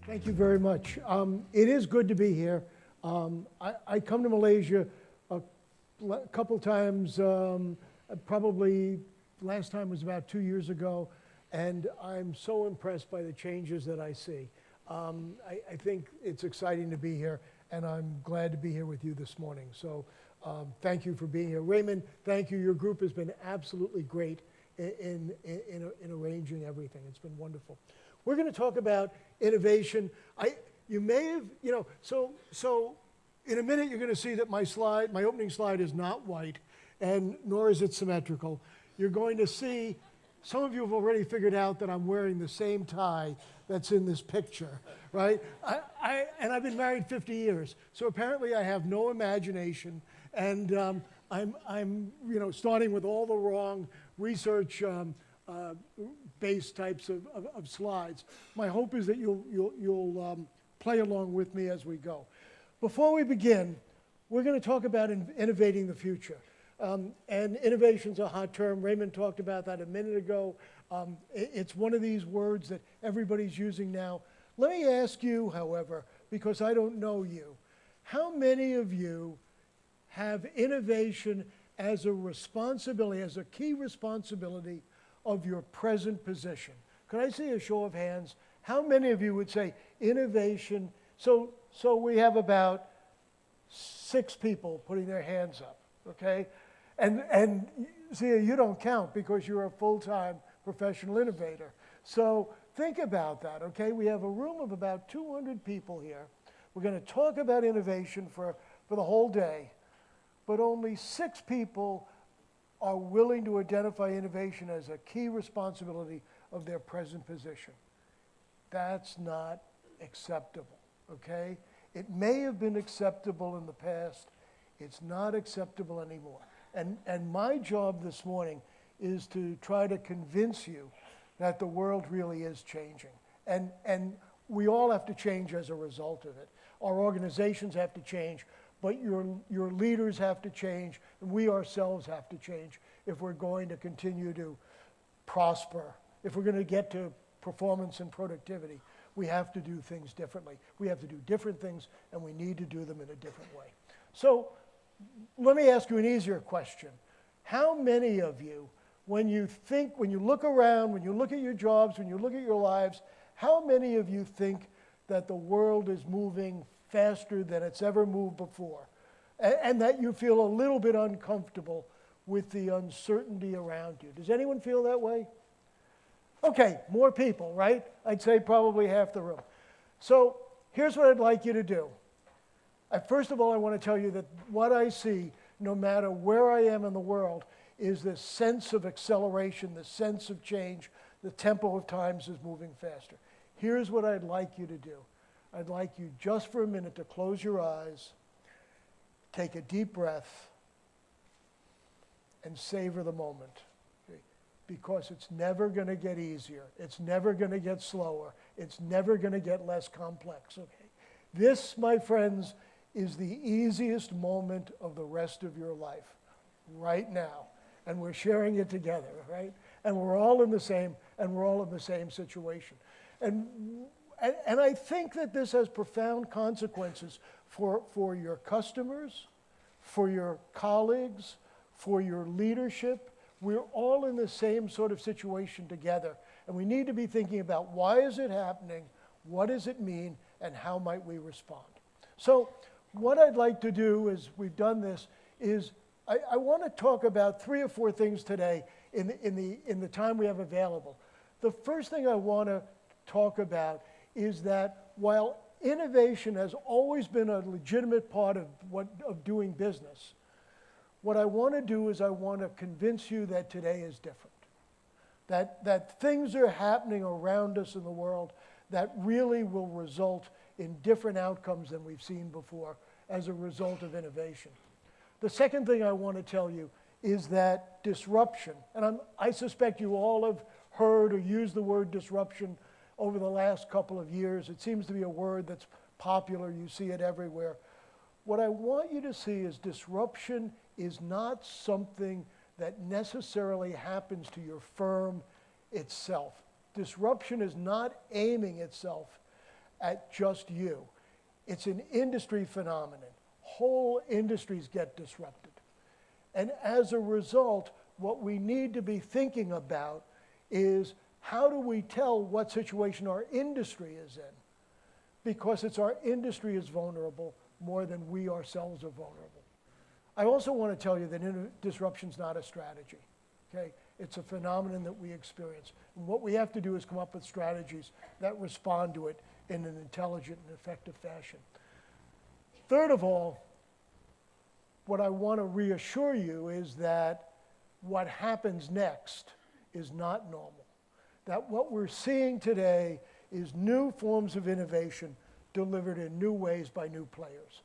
Thank you very much. It is good to be here. I come to Malaysia a couple times, probably last time was about 2 years ago, and I'm so impressed by the changes that I see. I think it's exciting to be here, and I'm glad to be here with you this morning. So thank you for being here. Raymond, thank you. Your group has been absolutely great in arranging everything. It's been wonderful. We're going to talk about innovation. You may have, so in a minute you're going to see that my opening slide is not white, and nor is it symmetrical. You're going to see, some of you have already figured out that I'm wearing the same tie that's in this picture, right? And I've been married 50 years, so apparently I have no imagination, and I'm starting with all the wrong research based types of slides. My hope is that you'll play along with me as we go. Before we begin, we're going to talk about innovating the future. And innovation's a hot term. Raymond talked about that a minute ago. It's one of these words that everybody's using now. Let me ask you, however, because I don't know you, how many of you have innovation as a responsibility, as a key responsibility of your present position? Could I see a show of hands? How many of you would say innovation? So we have about 6 people putting their hands up, okay? And see, you don't count because you're a full-time professional innovator. So think about that, okay? We have a room of about 200 people here. We're going to talk about innovation for the whole day, but only 6 people are willing to identify innovation as a key responsibility of their present position. That's not acceptable, okay? It may have been acceptable in the past. It's not acceptable anymore. And my job this morning is to try to convince you that the world really is changing. And we all have to change as a result of it. Our organizations have to change, but your leaders have to change, and we ourselves have to change if we're going to continue to prosper. If we're going to get to performance and productivity, we have to do things differently. We have to do different things, and we need to do them in a different way. So let me ask you an easier question. How many of you, when you look around, when you look at your jobs, when you look at your lives, how many of you think that the world is moving faster than it's ever moved before, and that you feel a little bit uncomfortable with the uncertainty around you? Does anyone feel that way? Okay, more people, right? I'd say probably half the room. So here's what I'd like you to do. First of all, I want to tell you that what I see, no matter where I am in the world, is this sense of acceleration, the sense of change. The tempo of times is moving faster. Here's what I'd like you to do. I'd like you just for a minute to close your eyes, take a deep breath, and savor the moment. Okay? Because it's never going to get easier. It's never going to get slower. It's never going to get less complex. Okay? This, my friends, is the easiest moment of the rest of your life, right now. And we're sharing it together, right? And we're all in the same situation. And I think that this has profound consequences for your customers, for your colleagues, for your leadership. We're all in the same sort of situation together. And we need to be thinking about why is it happening, what does it mean, and how might we respond? So what I'd like to do, as we've done this, is I want to talk about 3 or 4 things today in the time we have available. The first thing I want to talk about is that while innovation has always been a legitimate part of doing business, what I want to do is I want to convince you that today is different. That things are happening around us in the world that really will result in different outcomes than we've seen before as a result of innovation. The second thing I want to tell you is that disruption, and I suspect you all have heard or used the word disruption over the last couple of years. It seems to be a word that's popular. You see it everywhere. What I want you to see is disruption is not something that necessarily happens to your firm itself. Disruption is not aiming itself at just you. It's an industry phenomenon. Whole industries get disrupted. And as a result, what we need to be thinking about is how do we tell what situation our industry is in? Because it's our industry is vulnerable more than we ourselves are vulnerable. I also want to tell you that disruption is not a strategy, okay? It's a phenomenon that we experience. And what we have to do is come up with strategies that respond to it in an intelligent and effective fashion. Third of all, what I want to reassure you is that what happens next is not normal. That what we're seeing today is new forms of innovation delivered in new ways by new players.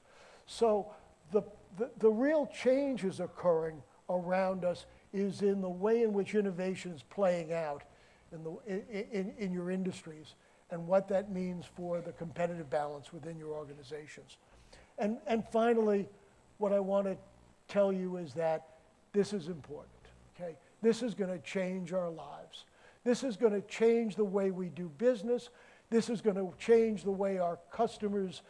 So the real changes occurring around us is in the way in which innovation is playing out in your industries and what that means for the competitive balance within your organizations. And finally, what I want to tell you is that this is important, okay? This is going to change our lives. This is going to change the way we do business. This is going to change the way our customers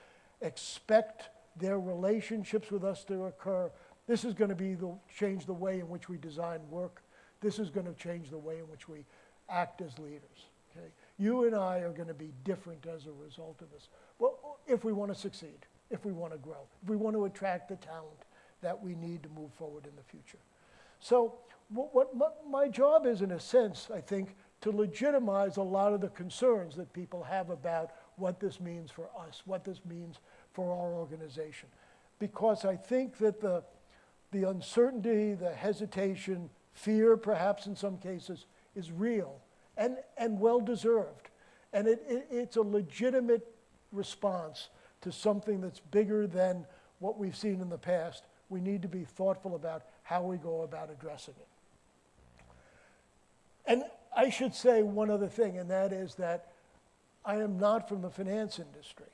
expect their relationships with us to occur. This is going to change the way in which we design work. This is going to change the way in which we act as leaders, okay? You and I are going to be different as a result of this. Well, if we want to succeed, if we want to grow, if we want to attract the talent that we need to move forward in the future. So my job is, in a sense, I think, to legitimize a lot of the concerns that people have about what this means for us, what this means for our organization. Because I think that the uncertainty, the hesitation, fear perhaps in some cases, is real and well-deserved. And it's a legitimate response to something that's bigger than what we've seen in the past. We need to be thoughtful about how we go about addressing it. And I should say one other thing, and that is that I am not from the finance industry.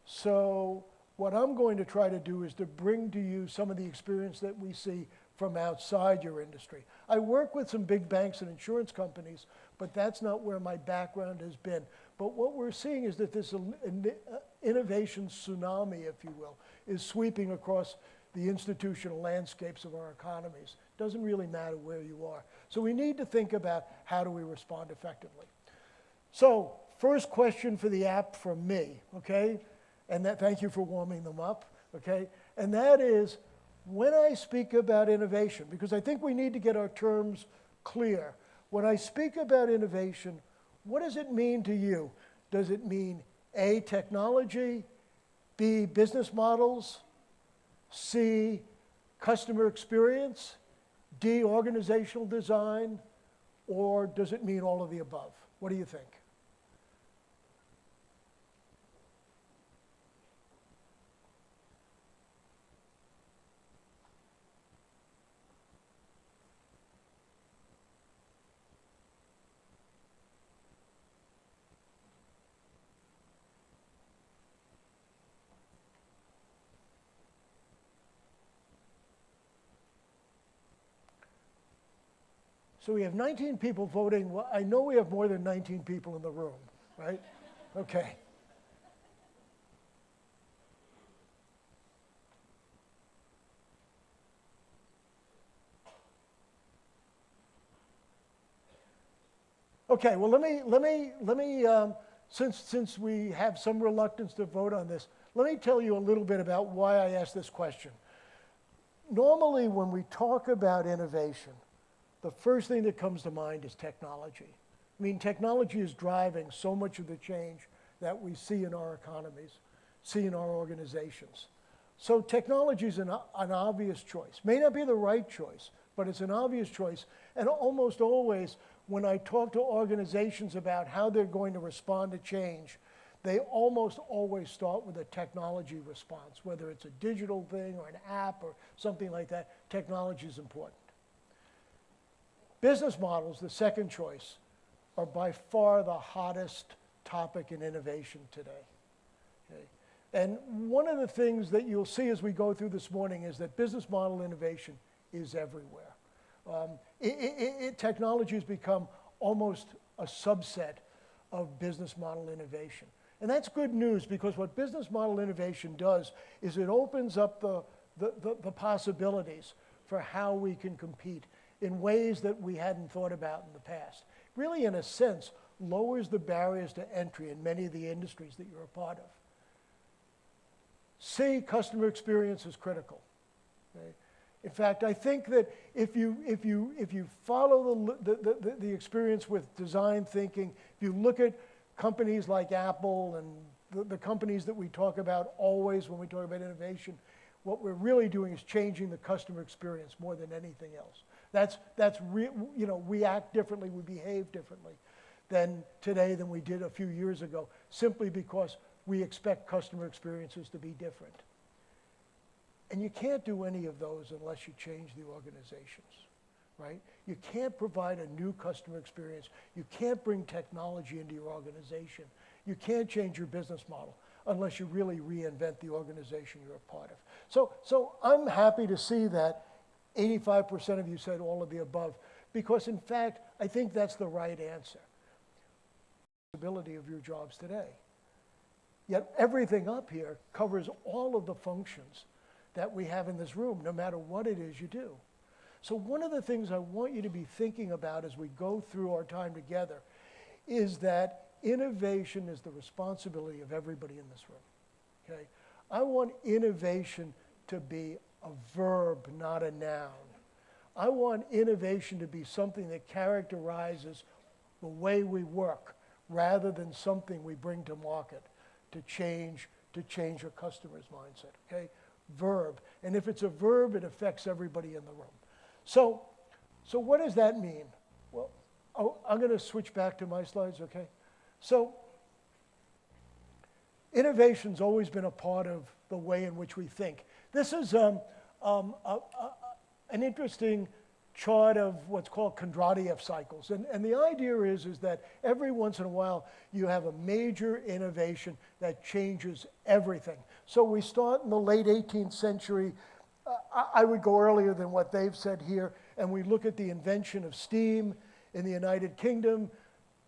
So what I'm going to try to do is to bring to you some of the experience that we see from outside your industry. I work with some big banks and insurance companies, but that's not where my background has been. But what we're seeing is that this innovation tsunami, if you will, is sweeping across the institutional landscapes of our economies. Doesn't really matter where you are. So we need to think about how do we respond effectively. So first question for the app from me, okay? And thank you for warming them up, okay? And that is, when I speak about innovation, because I think we need to get our terms clear. When I speak about innovation, what does it mean to you? Does it mean A, technology, B, business models, C, customer experience, D, organizational design, or does it mean all of the above? What do you think? So we have 19 people voting. Well, I know we have more than 19 people in the room, right? Okay. Okay, well, let me since we have some reluctance to vote on this, let me tell you a little bit about why I asked this question. Normally, when we talk about innovation, the first thing that comes to mind is technology. I mean, technology is driving so much of the change that we see in our economies, see in our organizations. So technology is an obvious choice. May not be the right choice, but it's an obvious choice. And almost always, when I talk to organizations about how they're going to respond to change, they almost always start with a technology response, whether it's a digital thing or an app or something like that. Technology is important. Business models, the second choice, are by far the hottest topic in innovation today. Okay? And one of the things that you'll see as we go through this morning is that business model innovation is everywhere. Technology has become almost a subset of business model innovation. And that's good news, because what business model innovation does is it opens up the possibilities for how we can compete in ways that we hadn't thought about in the past. Really, in a sense, lowers the barriers to entry in many of the industries that you're a part of. C, customer experience is critical. Okay? In fact, I think that if you follow the experience with design thinking, if you look at companies like Apple and the companies that we talk about always when we talk about innovation, what we're really doing is changing the customer experience more than anything else. We act differently, we behave differently than today than we did a few years ago, simply because we expect customer experiences to be different. And you can't do any of those unless you change the organizations, right? You can't provide a new customer experience. You can't bring technology into your organization. You can't change your business model unless you really reinvent the organization you're a part of. So I'm happy to see that 85% of you said all of the above, because in fact, I think that's the right answer. Responsibility of your jobs today. Yet everything up here covers all of the functions that we have in this room, no matter what it is you do. So one of the things I want you to be thinking about as we go through our time together is that innovation is the responsibility of everybody in this room, okay? I want innovation to be a verb, not a noun. I want innovation to be something that characterizes the way we work rather than something we bring to market to change a customer's mindset, okay? Verb. And if it's a verb, it affects everybody in the room. So what does that mean? Well, I'm going to switch back to my slides, okay? So innovation's always been a part of the way in which we think. This is an interesting chart of what's called Kondratiev cycles. And the idea is that every once in a while you have a major innovation that changes everything. So we start in the late 18th century. I would go earlier than what they've said here, and we look at the invention of steam in the United Kingdom,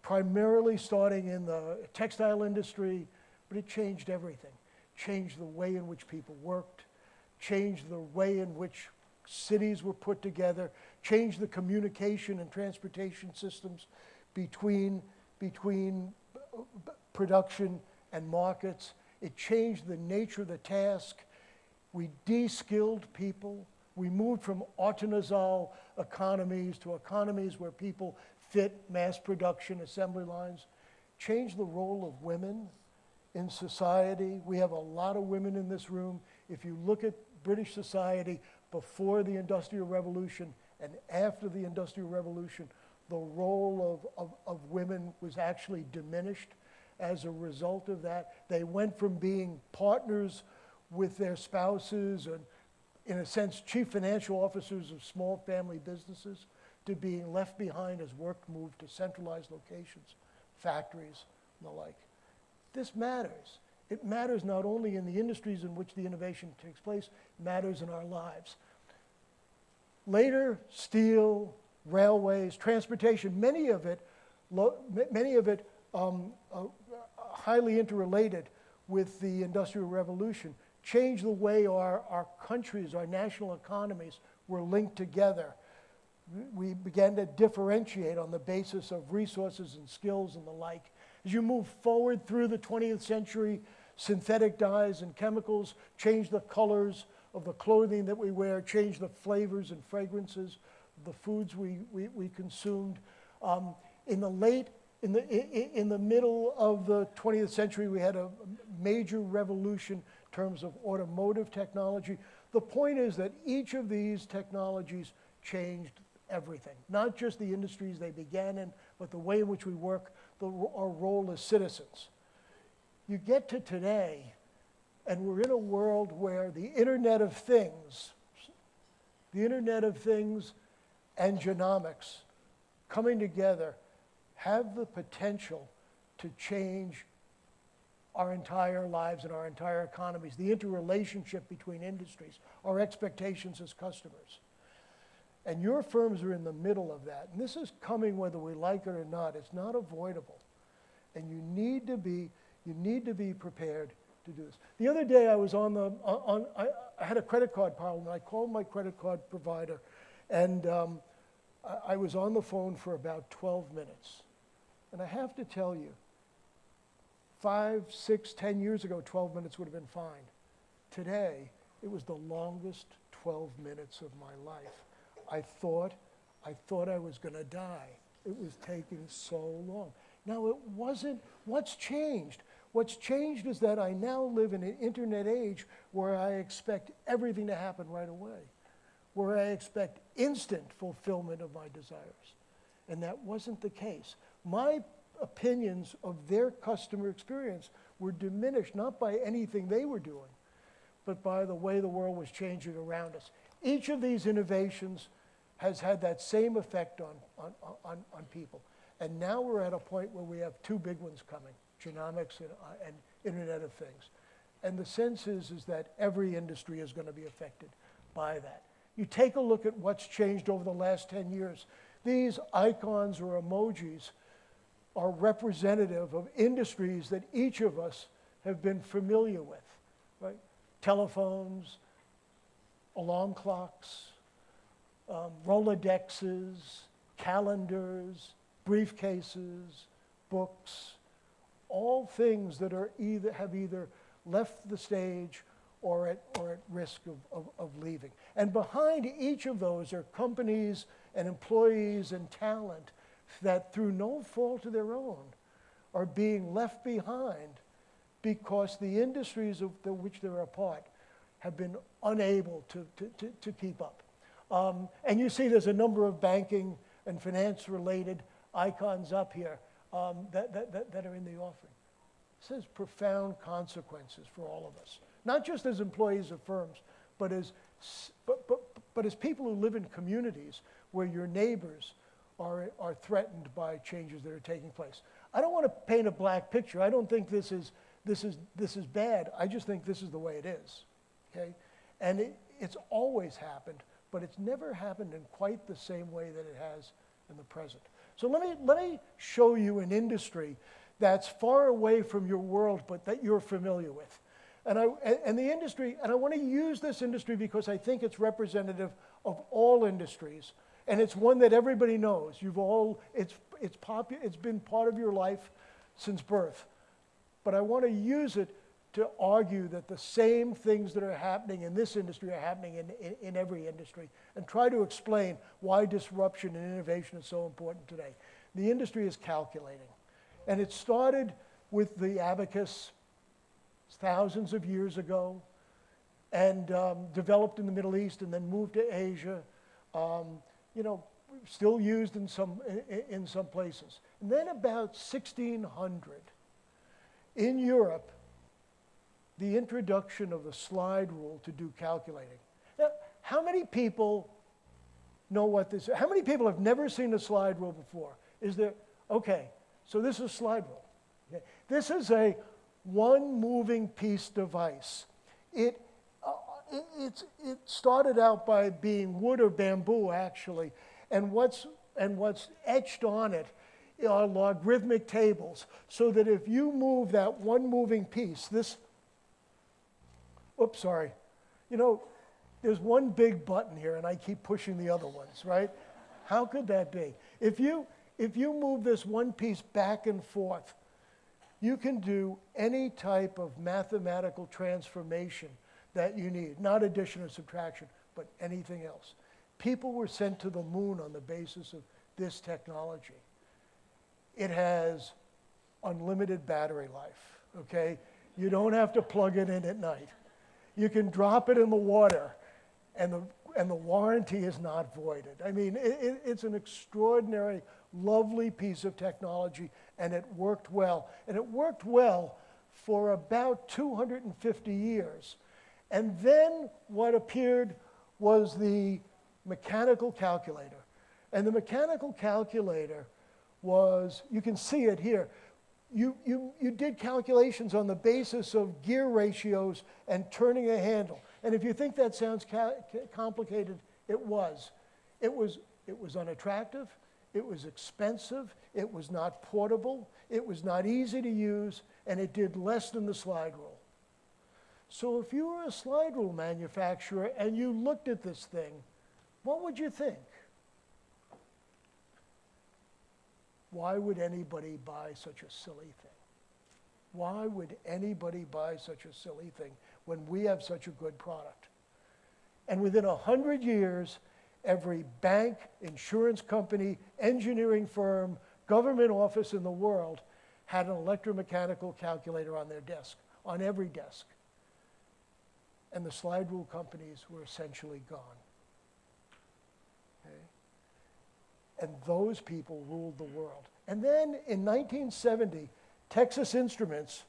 primarily starting in the textile industry, but it changed everything. Changed the way in which people worked, changed the way in which cities were put together, changed the communication and transportation systems between production and markets. It changed the nature of the task. We de-skilled people. We moved from artisanal economies to economies where people fit mass production assembly lines. Changed the role of women in society. We have a lot of women in this room. If you look at British society before the Industrial Revolution and after the Industrial Revolution, the role of women was actually diminished as a result of that. They went from being partners with their spouses and, in a sense, chief financial officers of small family businesses to being left behind as work moved to centralized locations, factories, and the like. This matters. It matters not only in the industries in which the innovation takes place, it matters in our lives. Later, steel, railways, transportation, many of it highly interrelated with the Industrial Revolution, changed the way our countries, our national economies were linked together. We began to differentiate on the basis of resources and skills and the like. As you move forward through the 20th century, synthetic dyes and chemicals changed the colors of the clothing that we wear, changed the flavors and fragrances of the foods we consumed. In the middle of the 20th century, we had a major revolution in terms of automotive technology. The point is that each of these technologies changed everything, not just the industries they began in, but the way in which we work, our role as citizens. You get to today, and we're in a world where the Internet of Things and genomics coming together have the potential to change our entire lives and our entire economies, the interrelationship between industries, our expectations as customers. And your firms are in the middle of that. And this is coming whether we like it or not. It's not avoidable. And you need to be You need to be prepared to do this. The other day I was I had a credit card problem. I called my credit card provider, and I was on the phone for about 12 minutes. And I have to tell you, 5, 6, 10 years ago, 12 minutes would have been fine. Today, it was the longest 12 minutes of my life. I thought I was going to die. It was taking so long. Now, it wasn't. What's changed? What's changed is that I now live in an internet age where I expect everything to happen right away, where I expect instant fulfillment of my desires. And that wasn't the case. My opinions of their customer experience were diminished, not by anything they were doing, but by the way the world was changing around us. Each of these innovations has had that same effect on people. And now we're at a point where we have two big ones coming, genomics and Internet of Things. And the sense is that every industry is going to be affected by that. You take a look at what's changed over the last 10 years. These icons or emojis are representative of industries that each of us have been familiar with, right? Telephones, alarm clocks, Rolodexes, calendars, briefcases, books, all things that are have either left the stage or at risk of leaving. And behind each of those are companies and employees and talent that through no fault of their own are being left behind because the industries of which they're a part have been unable to keep up. And you see there's a number of banking and finance-related icons up here that are in the offering. This has profound consequences for all of us, not just as employees of firms, but as people who live in communities where your neighbors are threatened by changes that are taking place. I don't want to paint a black picture. I don't think this is bad. I just think this is the way it is. Okay, and it's always happened, but it's never happened in quite the same way that it has in the present. So let me show you an industry that's far away from your world, but that you're familiar with. And the industry, and I want to use this industry because I think it's representative of all industries, and it's one that everybody knows. It's been part of your life since birth. But I want to use it to argue that the same things that are happening in this industry are happening in every industry, and try to explain why disruption and innovation is so important today. The industry is calculating. And it started with the abacus thousands of years ago, and developed in the Middle East and then moved to Asia, still used in some places. And then about 1600, in Europe, the introduction of the slide rule to do calculating. Now, how many people know what this is? How many people have never seen a slide rule before? Is there, okay, so this is a slide rule. Okay. This is a one moving piece device. It started out by being wood or bamboo, actually, and what's etched on it are logarithmic tables, so that if you move that one moving piece, there's one big button here, and I keep pushing the other ones, right? How could that be? If you move this one piece back and forth, you can do any type of mathematical transformation that you need, not addition or subtraction, but anything else. People were sent to the moon on the basis of this technology. It has unlimited battery life, okay? You don't have to plug it in at night. You can drop it in the water, and the warranty is not voided. I mean, it's an extraordinary, lovely piece of technology, and it worked well. And it worked well for about 250 years. And then what appeared was the mechanical calculator. And the mechanical calculator was, you can see it here, you did calculations on the basis of gear ratios and turning a handle. And if you think that sounds complicated, it was. It was unattractive, it was expensive, it was not portable, it was not easy to use, and it did less than the slide rule. So if you were a slide rule manufacturer and you looked at this thing, what would you think? Why would anybody buy such a silly thing? Why would anybody buy such a silly thing when we have such a good product? And within 100 years, every bank, insurance company, engineering firm, government office in the world had an electromechanical calculator on their desk, on every desk. And the slide rule companies were essentially gone. Okay? And those people ruled the world. And then in 1970, Texas Instruments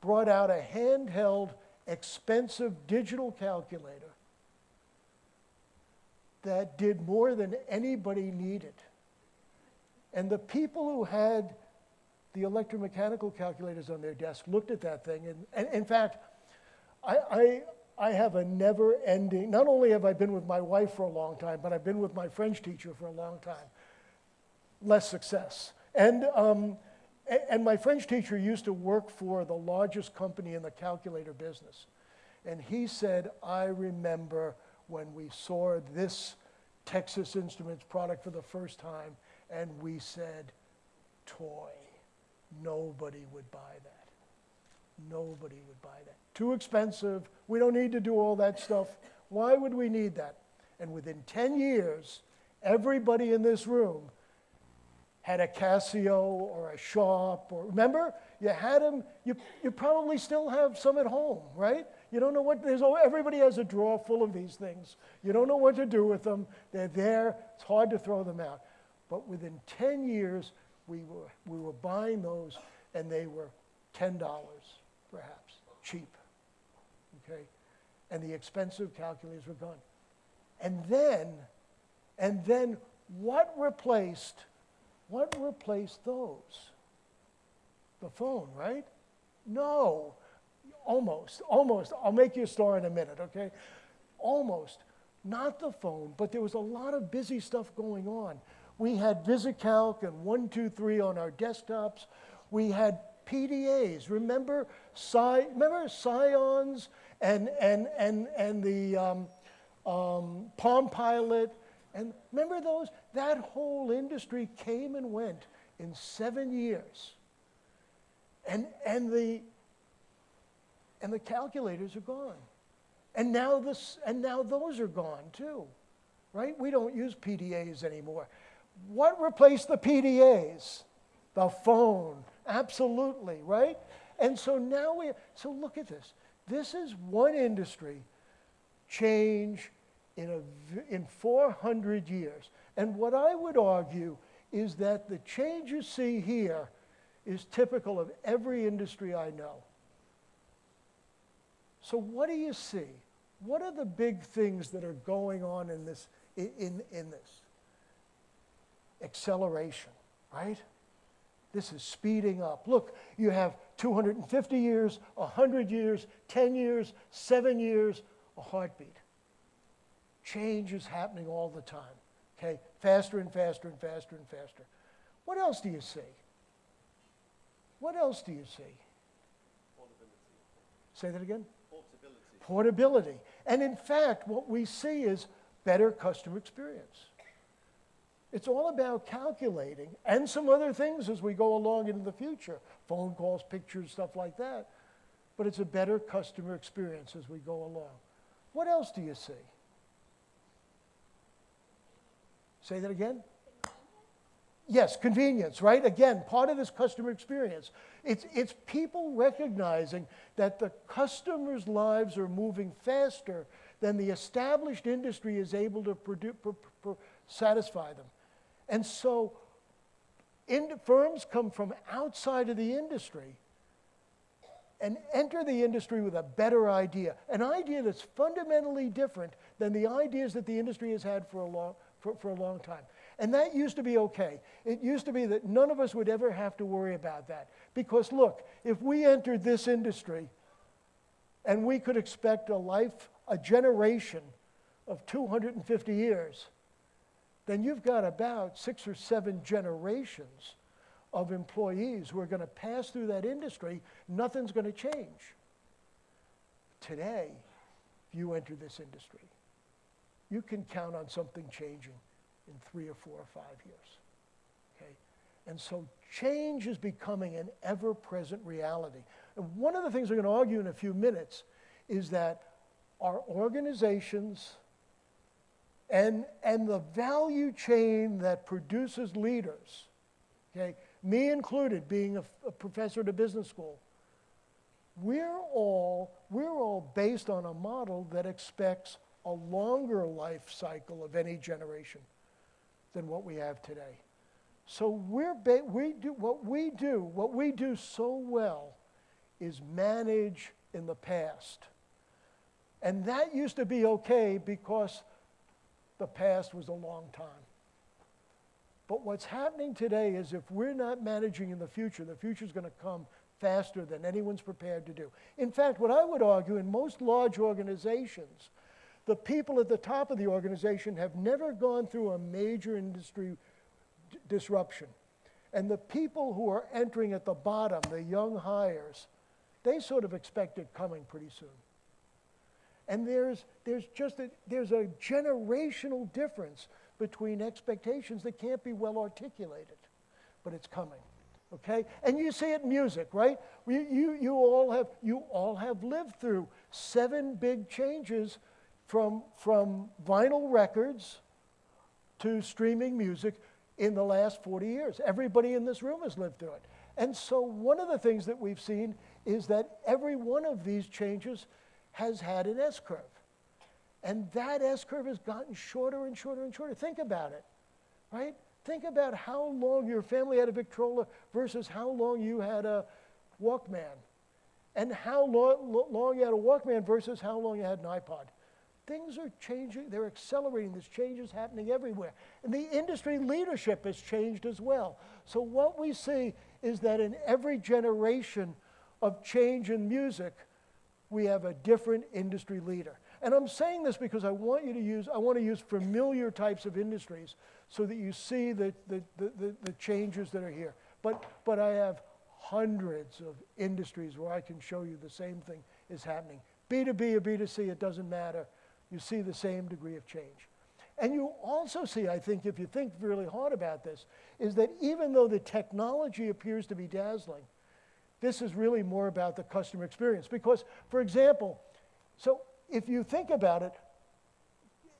brought out a handheld, expensive digital calculator that did more than anybody needed. And the people who had the electromechanical calculators on their desk looked at that thing, and in fact, I have a never-ending, not only have I been with my wife for a long time, but I've been with my French teacher for a long time. Less success. And my French teacher used to work for the largest company in the calculator business. And he said, I remember when we saw this Texas Instruments product for the first time, and we said, toy. Nobody would buy that. Nobody would buy that. Too expensive. We don't need to do all that stuff. Why would we need that? And within 10 years, everybody in this room had a Casio or a Sharp, or remember, you had them, you probably still have some at home, right? You don't know what, everybody has a drawer full of these things. You don't know what to do with them. They're there, it's hard to throw them out. But within 10 years, we were buying those, and they were $10, perhaps, cheap, okay? And the expensive calculators were gone. And then what replaced those? The phone, right? No, almost. I'll make you a star in a minute, okay? Almost. Not the phone, but there was a lot of busy stuff going on. We had VisiCalc and 123 on our desktops. We had PDAs. Remember Scions and the Palm Pilot? And remember those? That whole industry came and went in 7 years. And the calculators are gone. And now those are gone too, right? We don't use PDAs anymore. What replaced the PDAs? The phone, absolutely, right? And so now so look at this. This is one industry change in 400 years. And what I would argue is that the change you see here is typical of every industry I know. So what do you see? What are the big things that are going on in this? Acceleration, right? This is speeding up. Look, you have 250 years, 100 years, 10 years, 7 years, a heartbeat. Change is happening all the time, okay? Faster and faster and faster and faster. What else do you see? What else do you see? Portability. Say that again? Portability. Portability. And in fact, what we see is better customer experience. It's all about calculating and some other things as we go along into the future. Phone calls, pictures, stuff like that. But it's a better customer experience as we go along. What else do you see? Say that again? Yes, convenience, right? Again, part of this customer experience. It's people recognizing that the customers' lives are moving faster than the established industry is able to satisfy them. And so firms come from outside of the industry and enter the industry with a better idea, an idea that's fundamentally different than the ideas that the industry has had for a long time. And that used to be okay. It used to be that none of us would ever have to worry about that. Because look, if we entered this industry and we could expect a generation of 250 years, then you've got about 6 or 7 generations of employees who are going to pass through that industry. Nothing's going to change. Today, if you enter this industry, you can count on something changing in 3 or 4 or 5 years. Okay? And so change is becoming an ever-present reality. And one of the things we're going to argue in a few minutes is that our organizations and the value chain that produces leaders, okay, me included, being a professor at a business school, we're all based on a model that expects a longer life cycle of any generation than what we have today. So what we do so well is manage in the past. And that used to be okay because the past was a long time. But what's happening today is if we're not managing in the future is going to come faster than anyone's prepared to do. In fact, what I would argue, in most large organizations, the people at the top of the organization have never gone through a major industry disruption. And the people who are entering at the bottom, the young hires, they sort of expect it coming pretty soon. And there's a generational difference between expectations that can't be well articulated, but it's coming, okay? And you see it in music, right? You all have lived through 7 big changes from vinyl records to streaming music in the last 40 years. Everybody in this room has lived through it. And so one of the things that we've seen is that every one of these changes has had an S-curve. And that S-curve has gotten shorter and shorter and shorter. Think about it, right? Think about how long your family had a Victrola versus how long you had a Walkman. And how long you had a Walkman versus how long you had an iPod. Things are changing, they're accelerating, this change is happening everywhere. And the industry leadership has changed as well. So what we see is that in every generation of change in music, we have a different industry leader. And I'm saying this because I want to use familiar types of industries so that you see the changes that are here. But I have hundreds of industries where I can show you the same thing is happening. B2B or B2C, it doesn't matter. You see the same degree of change. And you also see, I think, if you think really hard about this, is that even though the technology appears to be dazzling, this is really more about the customer experience. Because, for example, so if you think about it,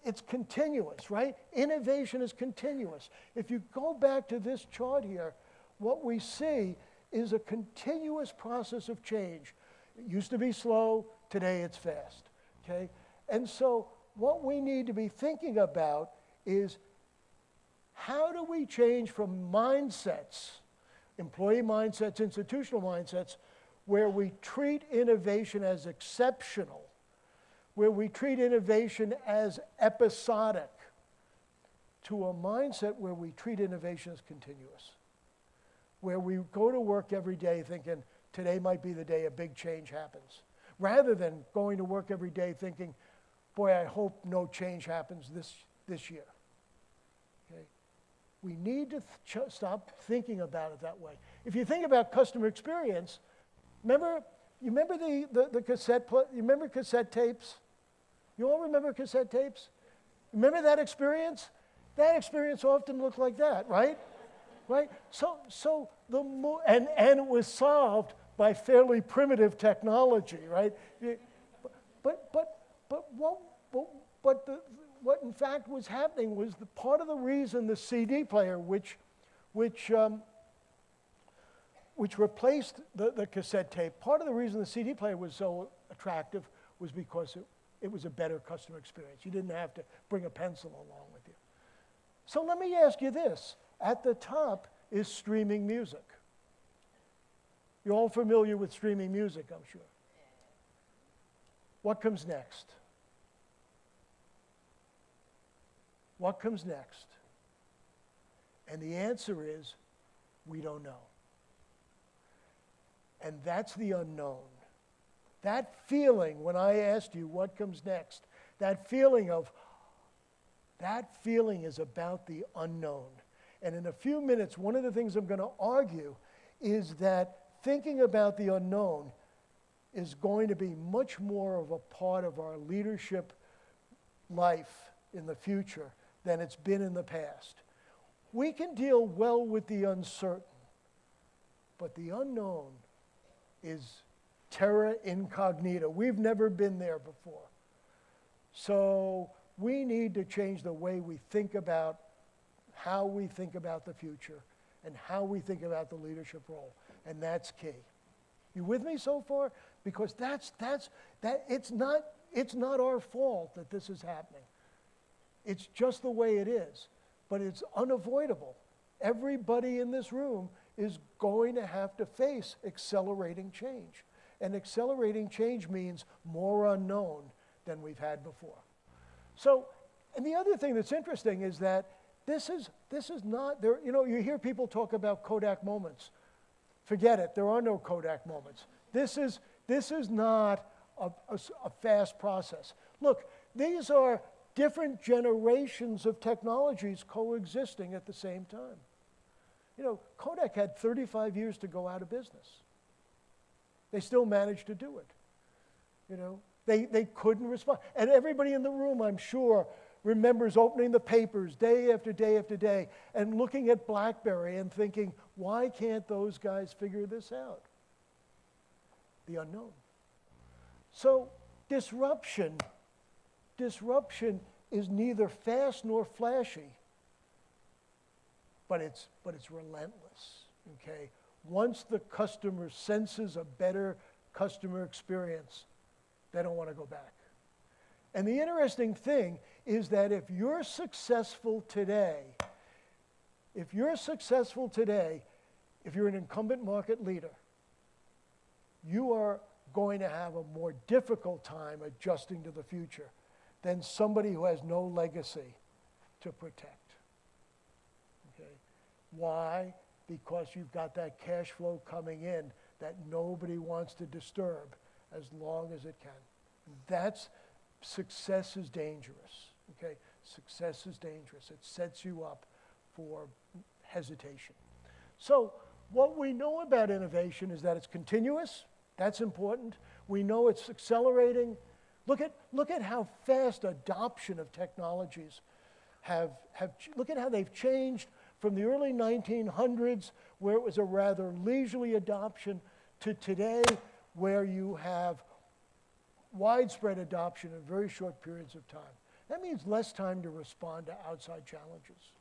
it's continuous, right? Innovation is continuous. If you go back to this chart here, what we see is a continuous process of change. It used to be slow, today it's fast, okay? And so what we need to be thinking about is how do we change from mindsets, employee mindsets, institutional mindsets, where we treat innovation as exceptional, where we treat innovation as episodic, to a mindset where we treat innovation as continuous, where we go to work every day thinking, today might be the day a big change happens, rather than going to work every day thinking, boy, I hope no change happens this year. Okay? We need to stop thinking about it that way. If you think about customer experience, you remember the cassette, you remember cassette tapes? You all remember cassette tapes? Remember that experience? That experience often looked like that, right? Right? So and it was solved by fairly primitive technology, right? But what in fact was happening was part of the reason the CD player, which replaced the cassette tape, part of the reason the CD player was so attractive was because it was a better customer experience. You didn't have to bring a pencil along with you. So let me ask you this. At the top is streaming music. You're all familiar with streaming music, I'm sure. What comes next? What comes next? And the answer is, we don't know. And that's the unknown. That feeling when I asked you what comes next, that feeling of, That feeling is about the unknown. And in a few minutes, one of the things I'm going to argue is that thinking about the unknown is going to be much more of a part of our leadership life in the future than it's been in the past. We can deal well with the uncertain, but the unknown is terra incognita. We've never been there before. So we need to change the way we think about how we think about the future and how we think about the leadership role, and that's key. You with me so far? Because it's not our fault that this is happening. It's just the way it is, but it's unavoidable. Everybody in this room is going to have to face accelerating change. And accelerating change means more unknown than we've had before. So, and the other thing that's interesting is that this is not, there. You know, you hear people talk about Kodak moments. Forget it, there are no Kodak moments. This is not a fast process. Look, these are different generations of technologies coexisting at the same time. You know, Kodak had 35 years to go out of business. They still managed to do it. You know, they couldn't respond. And everybody in the room, I'm sure, remembers opening the papers day after day after day and looking at BlackBerry and thinking, why can't those guys figure this out? The unknown. So disruption is neither fast nor flashy, but it's relentless, okay? Once the customer senses a better customer experience, they don't want to go back. And the interesting thing is that if you're successful today, if you're an incumbent market leader, you are going to have a more difficult time adjusting to the future than somebody who has no legacy to protect. Okay? Why? Because you've got that cash flow coming in that nobody wants to disturb as long as it can. Success is dangerous, okay? Success is dangerous. It sets you up for hesitation. So what we know about innovation is that it's continuous. That's important. We know it's accelerating. Look at how fast adoption of technologies look at how they've changed from the early 1900s, where it was a rather leisurely adoption, to today, where you have widespread adoption in very short periods of time. That means less time to respond to outside challenges.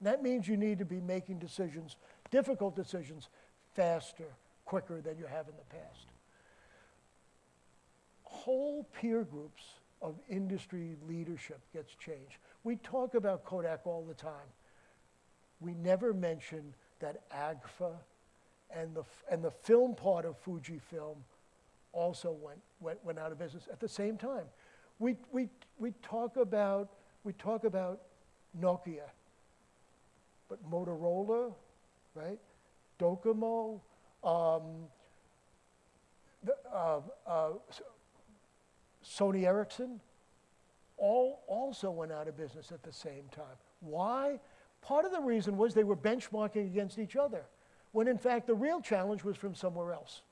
And that means you need to be making decisions, difficult decisions, faster, quicker than you have in the past. Whole peer groups of industry leadership gets changed. We talk about Kodak all the time. We never mention that AGFA and the film part of Fujifilm also went out of business at the same time. We talk about Nokia, but Motorola, right? Docomo, Sony Ericsson, all also went out of business at the same time. Why? Part of the reason was they were benchmarking against each other, when in fact the real challenge was from somewhere else.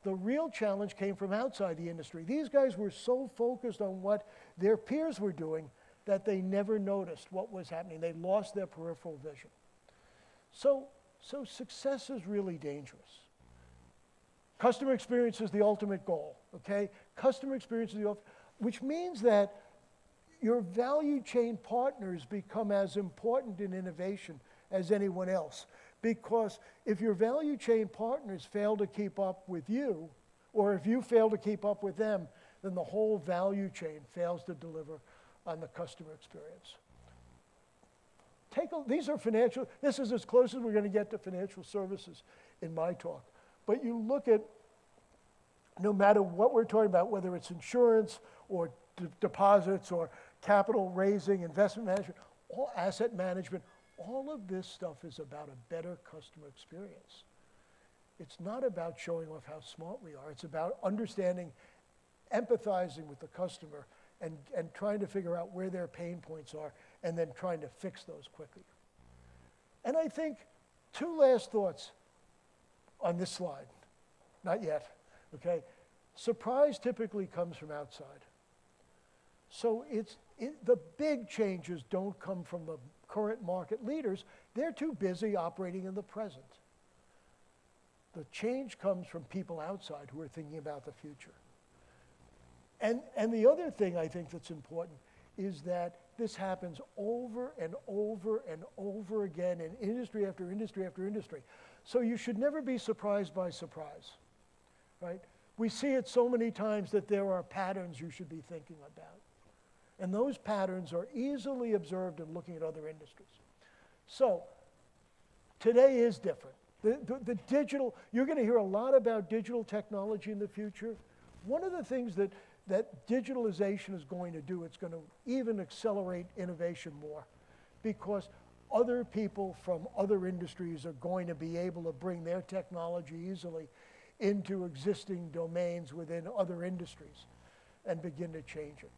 The real challenge came from outside the industry. These guys were so focused on what their peers were doing that they never noticed what was happening. They lost their peripheral vision. So success is really dangerous. Customer experience is the ultimate goal, okay? Customer experience is the ultimate, which means that your value chain partners become as important in innovation as anyone else. Because if your value chain partners fail to keep up with you, or if you fail to keep up with them, then the whole value chain fails to deliver on the customer experience. These are financial, this is as close as we're going to get to financial services in my talk. But you look at, no matter what we're talking about, whether it's insurance or deposits or capital raising, investment management, all asset management, all of this stuff is about a better customer experience. It's not about showing off how smart we are. It's about understanding, empathizing with the customer, and trying to figure out where their pain points are and then trying to fix those quickly. And I think two last thoughts on this slide. Not yet, okay? Surprise typically comes from outside. So the big changes don't come from the current market leaders. They're too busy operating in the present. The change comes from people outside who are thinking about the future. And the other thing I think that's important is that this happens over and over and over again in industry after industry after industry. So you should never be surprised by surprise, right? We see it so many times that there are patterns you should be thinking about. And those patterns are easily observed in looking at other industries. So today is different. The digital, you're going to hear a lot about digital technology in the future. One of the things that digitalization is going to do, it's going to even accelerate innovation more, because other people from other industries are going to be able to bring their technology easily into existing domains within other industries and begin to change it.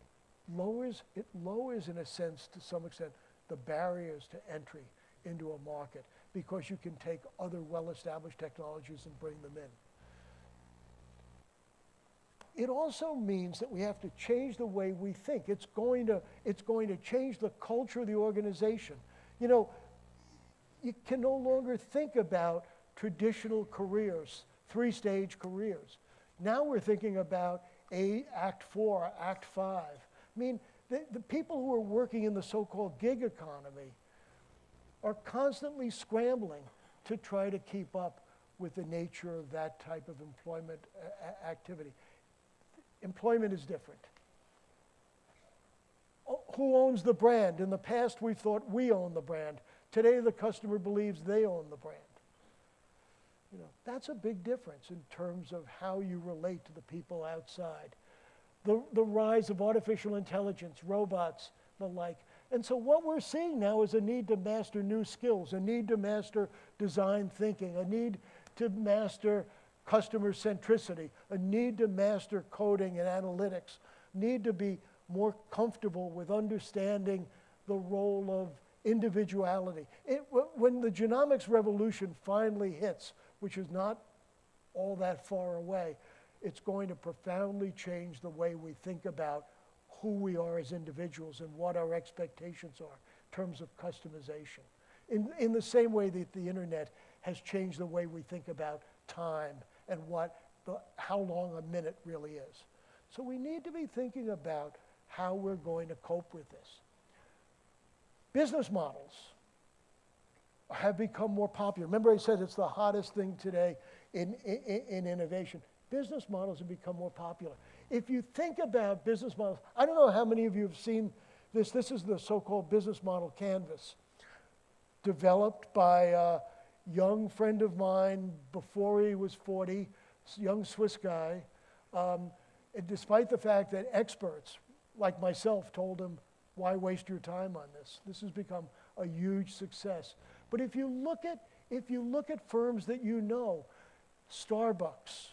It lowers, in a sense, to some extent, the barriers to entry into a market, because you can take other well-established technologies and bring them in. It also means that we have to change the way we think. It's going to change the culture of the organization. You know, you can no longer think about traditional careers, three-stage careers. Now we're thinking about Act 4, Act 5. I mean, the people who are working in the so-called gig economy are constantly scrambling to try to keep up with the nature of that type of employment activity. Employment is different. Who owns the brand? In the past, we thought we own the brand. Today, the customer believes they own the brand. You know, that's a big difference in terms of how you relate to the people outside. The rise of artificial intelligence, robots, the like. And so what we're seeing now is a need to master new skills, a need to master design thinking, a need to master customer centricity, a need to master coding and analytics, need to be more comfortable with understanding the role of individuality. When the genomics revolution finally hits, which is not all that far away, it's going to profoundly change the way we think about who we are as individuals and what our expectations are in terms of customization. In the same way that the internet has changed the way we think about time and how long a minute really is. So we need to be thinking about how we're going to cope with this. Business models have become more popular. Remember I said it's the hottest thing today in innovation. Business models have become more popular. If you think about business models, I don't know how many of you have seen this. This is the so-called business model canvas, developed by a young friend of mine before he was 40, young Swiss guy. And despite the fact that experts like myself told him, why waste your time on this? This has become a huge success. But if you look at firms that you know, Starbucks,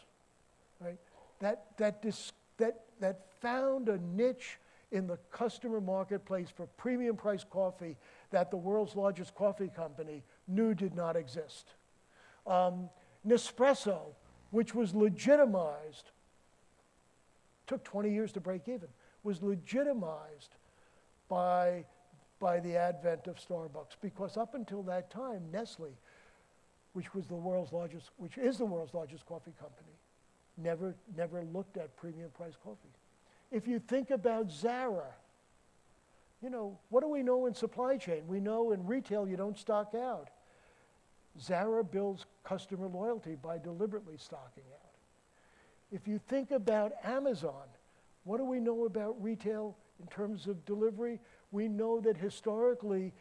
right? That found a niche in the customer marketplace for premium priced coffee that the world's largest coffee company knew did not exist. Nespresso, which was legitimized, took 20 years to break even, was legitimized by the advent of Starbucks, because up until that time, Nestle, which is the world's largest coffee company, never looked at premium priced coffee. If you think about Zara, you know, what do we know in supply chain? We know in retail you don't stock out. Zara builds customer loyalty by deliberately stocking out. If you think about Amazon, what do we know about retail in terms of delivery? We know that historically,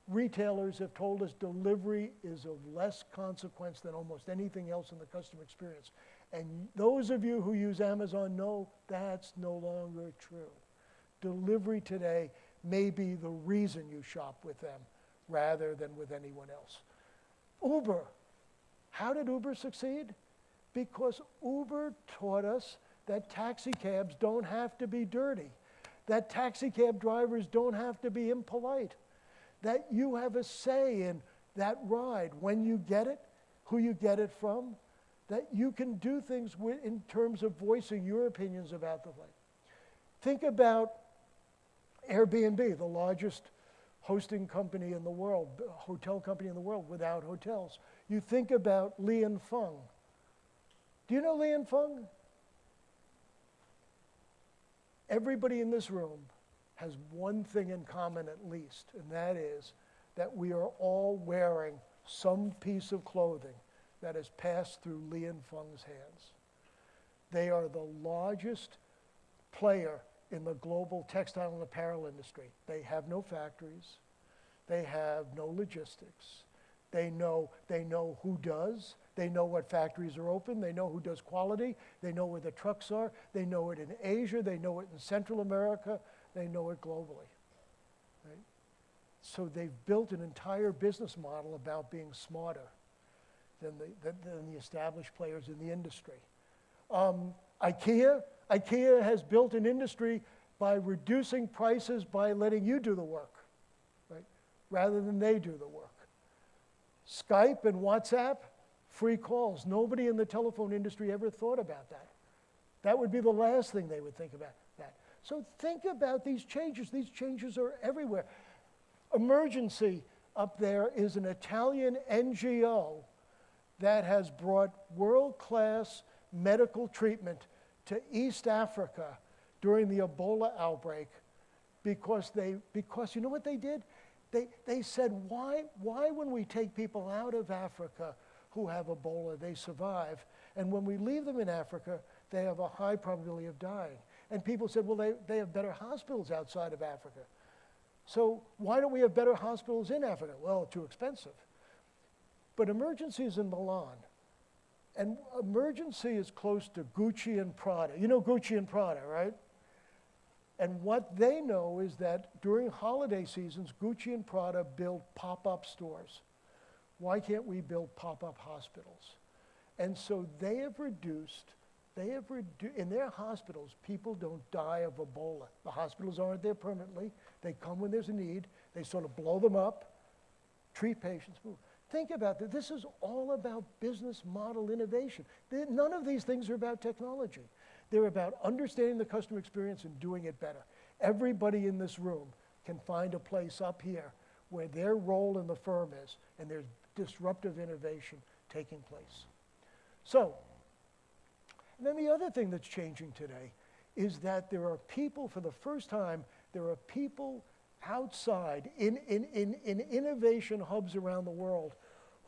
retailers have told us delivery is of less consequence than almost anything else in the customer experience. And those of you who use Amazon know that's no longer true. Delivery today may be the reason you shop with them rather than with anyone else. Uber. How did Uber succeed? Because Uber taught us that taxi cabs don't have to be dirty. that taxi cab drivers don't have to be impolite, that you have a say in that ride, when you get it, who you get it from, that you can do things in terms of voicing your opinions about the flight. Think about Airbnb, the largest hosting company in the world, hotel company in the world without hotels. You think about Li and Feng. Do you know Li and Feng? Everybody in this room has one thing in common at least, and that is that we are all wearing some piece of clothing that has passed through Li and Feng's hands. They are the largest player in the global textile and apparel industry. They have no factories. They have no logistics. They know who does. They know what factories are open. They know who does quality. They know where the trucks are. They know it in Asia. They know it in Central America. They know it globally. Right? So they've built an entire business model about being smarter than the established players in the industry. IKEA has built an industry by reducing prices by letting you do the work, right? Rather than they do the work. Skype and WhatsApp, free calls. Nobody in the telephone industry ever thought about that. That would be the last thing they would think about that. So think about these changes. These changes are everywhere. Emergency up there is an Italian NGO that has brought world-class medical treatment to East Africa during the Ebola outbreak because you know what they did? They said, why when we take people out of Africa who have Ebola, they survive, and when we leave them in Africa, they have a high probability of dying. And people said, well, they have better hospitals outside of Africa. So why don't we have better hospitals in Africa? Well, too expensive. But emergency is in Milan. And emergency is close to Gucci and Prada. You know Gucci and Prada, right? And what they know is that during holiday seasons, Gucci and Prada build pop-up stores. Why can't we build pop-up hospitals? And so they have reduced, in their hospitals, people don't die of Ebola. The hospitals aren't there permanently. They come when there's a need. They sort of blow them up, treat patients, move. Think about that. This is all about business model innovation. None of these things are about technology. They're about understanding the customer experience and doing it better. Everybody in this room can find a place up here where their role in the firm is, and there's disruptive innovation taking place. So, and then the other thing that's changing today is that there are people, for the first time, there are people outside in innovation hubs around the world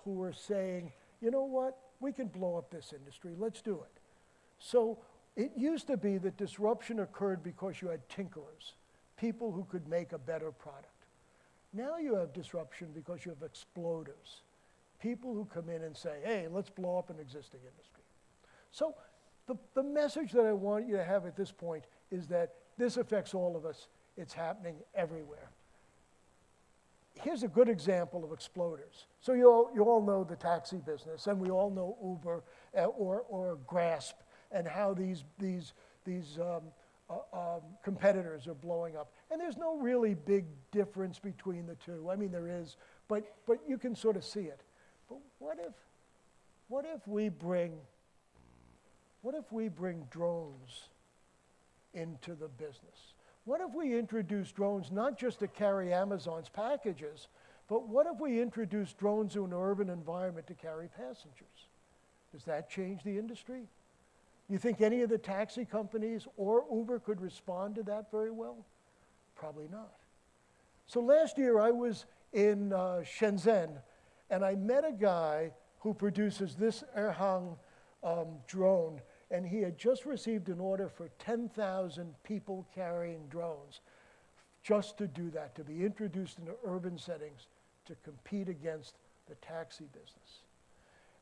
who are saying, you know what, we can blow up this industry, let's do it. So it used to be that disruption occurred because you had tinkerers, people who could make a better product. Now you have disruption because you have exploders, people who come in and say, hey, let's blow up an existing industry. So the message that I want you to have at this point is that this affects all of us. It's happening everywhere. Here's a good example of exploders. So you all know the taxi business, and we all know Uber or Grasp, and how these competitors are blowing up. And there's no really big difference between the two. I mean, there is, but you can sort of see it. But what if we bring drones into the business? What if we introduce drones not just to carry Amazon's packages, but what if we introduce drones to an urban environment to carry passengers? Does that change the industry? You think any of the taxi companies or Uber could respond to that very well? Probably not. So last year I was in Shenzhen, and I met a guy who produces this Erhang drone, and he had just received an order for 10,000 people carrying drones just to do that, to be introduced into urban settings to compete against the taxi business.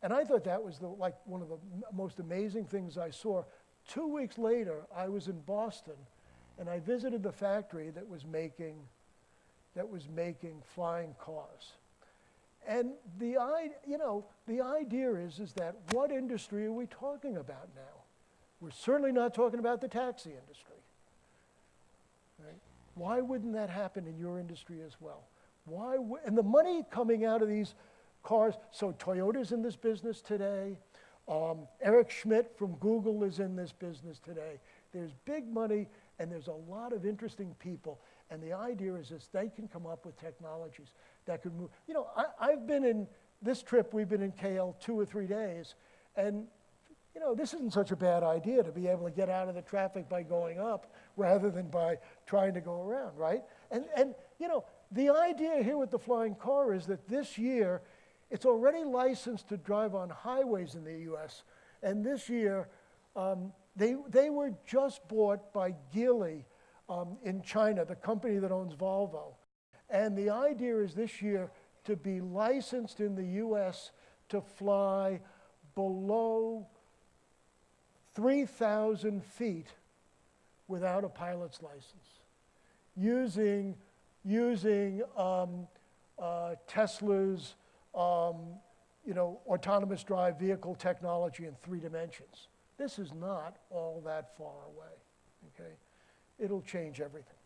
And I thought that was one of the most amazing things I saw. 2 weeks later, I was in Boston, and I visited the factory that was making flying cars. And the idea is that what industry are we talking about now? We're certainly not talking about the taxi industry. right? Why wouldn't that happen in your industry as well? And the money coming out of these cars, so Toyota's in this business today. Eric Schmidt from Google is in this business today. There's big money and there's a lot of interesting people. And the idea is this, they can come up with technologies that could move. You know, I've been in this trip, we've been in KL 2 or 3 days, and you know, this isn't such a bad idea to be able to get out of the traffic by going up rather than by trying to go around, right? And you know, the idea here with the flying car is that this year, it's already licensed to drive on highways in the US. And this year, they were just bought by Geely in China, the company that owns Volvo. And the idea is this year to be licensed in the US to fly below 3,000 feet without a pilot's license, using Tesla's you know, autonomous drive vehicle technology in 3 dimensions. This is not all that far away, okay? It'll change everything.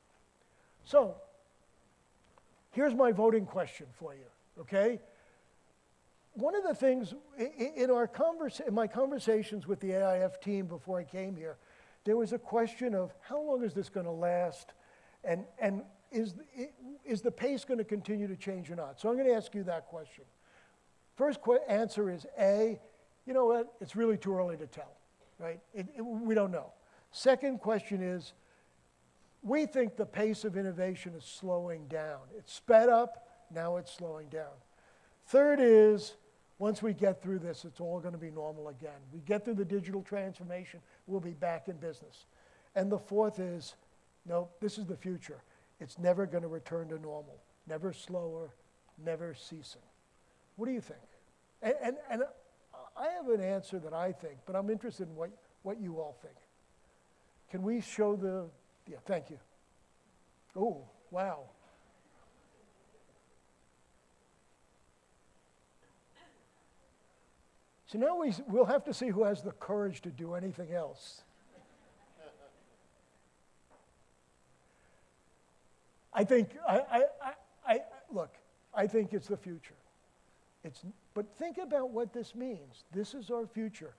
So, here's my voting question for you, okay? One of the things, in my conversations with the AIF team before I came here, there was a question of how long is this going to last, and is the pace going to continue to change or not? So I'm going to ask you that question. First answer is A, you know what, it's really too early to tell, right? We don't know. Second question is, we think the pace of innovation is slowing down. It's sped up, now it's slowing down. Third is, once we get through this, it's all going to be normal again. We get through the digital transformation, we'll be back in business. And the fourth is, no, this is the future. It's never going to return to normal. Never slower, never ceasing. What do you think? And I have an answer that I think, but I'm interested in what you all think. Can we show yeah, thank you. Oh, wow. So now we'll have to see who has the courage to do anything else. I think, look, I think it's the future. But think about what this means. This is our future.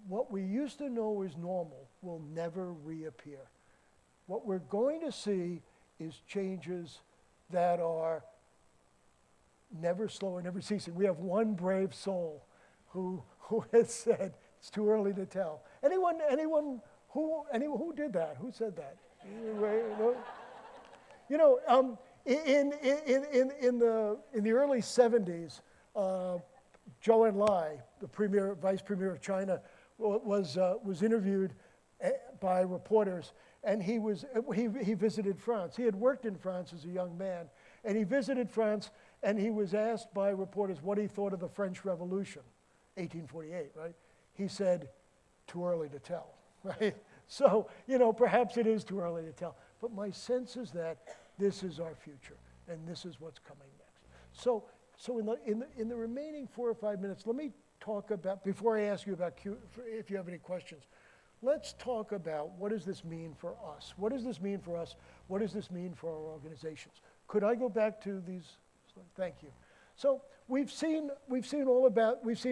What we used to know is normal will never reappear. What we're going to see is changes that are never slower, never ceasing. We have one brave soul who has said it's too early to tell. Anyone who did that? Who said that? You know, in the early 70s, Zhou Enlai, the vice premier of China, was interviewed by reporters, and he visited France. He had worked in France as a young man, and he visited France, and he was asked by reporters what he thought of the French Revolution, 1848, right? He said, too early to tell, right? So, you know, perhaps it is too early to tell, but my sense is that this is our future, and this is what's coming next. So in the remaining 4 or 5 minutes, let me talk about, before I ask you about if you have any questions, let's talk about what does this mean for us? What does this mean for us? What does this mean for our organizations? Could I go back to these? Thank you. So we've seen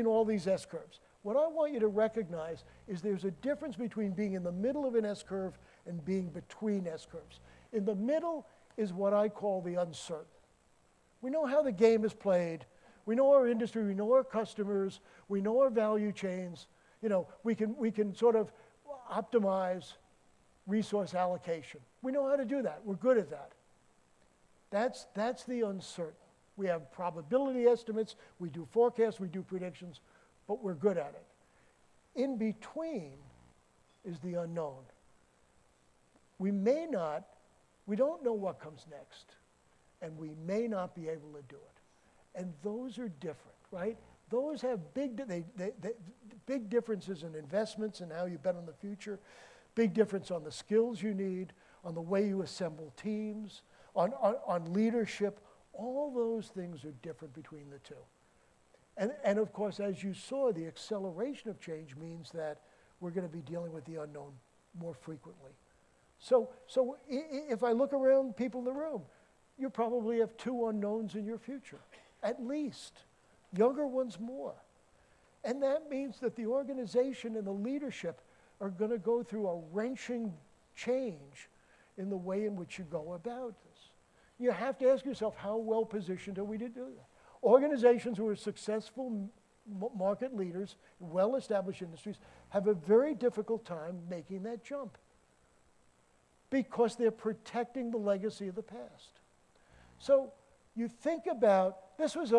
all these S-curves. What I want you to recognize is there's a difference between being in the middle of an S-curve and being between S-curves. In the middle is what I call the uncertain. We know how the game is played. We know our industry, we know our customers, we know our value chains. You know, we can sort of optimize resource allocation. We know how to do that. We're good at that. That's the uncertain. We have probability estimates, we do forecasts, we do predictions, but we're good at it. In between is the unknown. We don't know what comes next, and we may not be able to do it. And those are different, right? Those have big differences in investments and how you bet on the future, big difference on the skills you need, on the way you assemble teams, on leadership. All those things are different between the two. And of course, as you saw, the acceleration of change means that we're going to be dealing with the unknown more frequently. So if I look around people in the room, you probably have 2 unknowns in your future, at least. Younger ones more. And that means that the organization and the leadership are going to go through a wrenching change in the way in which you go about this. You have to ask yourself, how well positioned are we to do that? Organizations who are successful market leaders, well-established industries, have a very difficult time making that jump because they're protecting the legacy of the past. So you think about, this was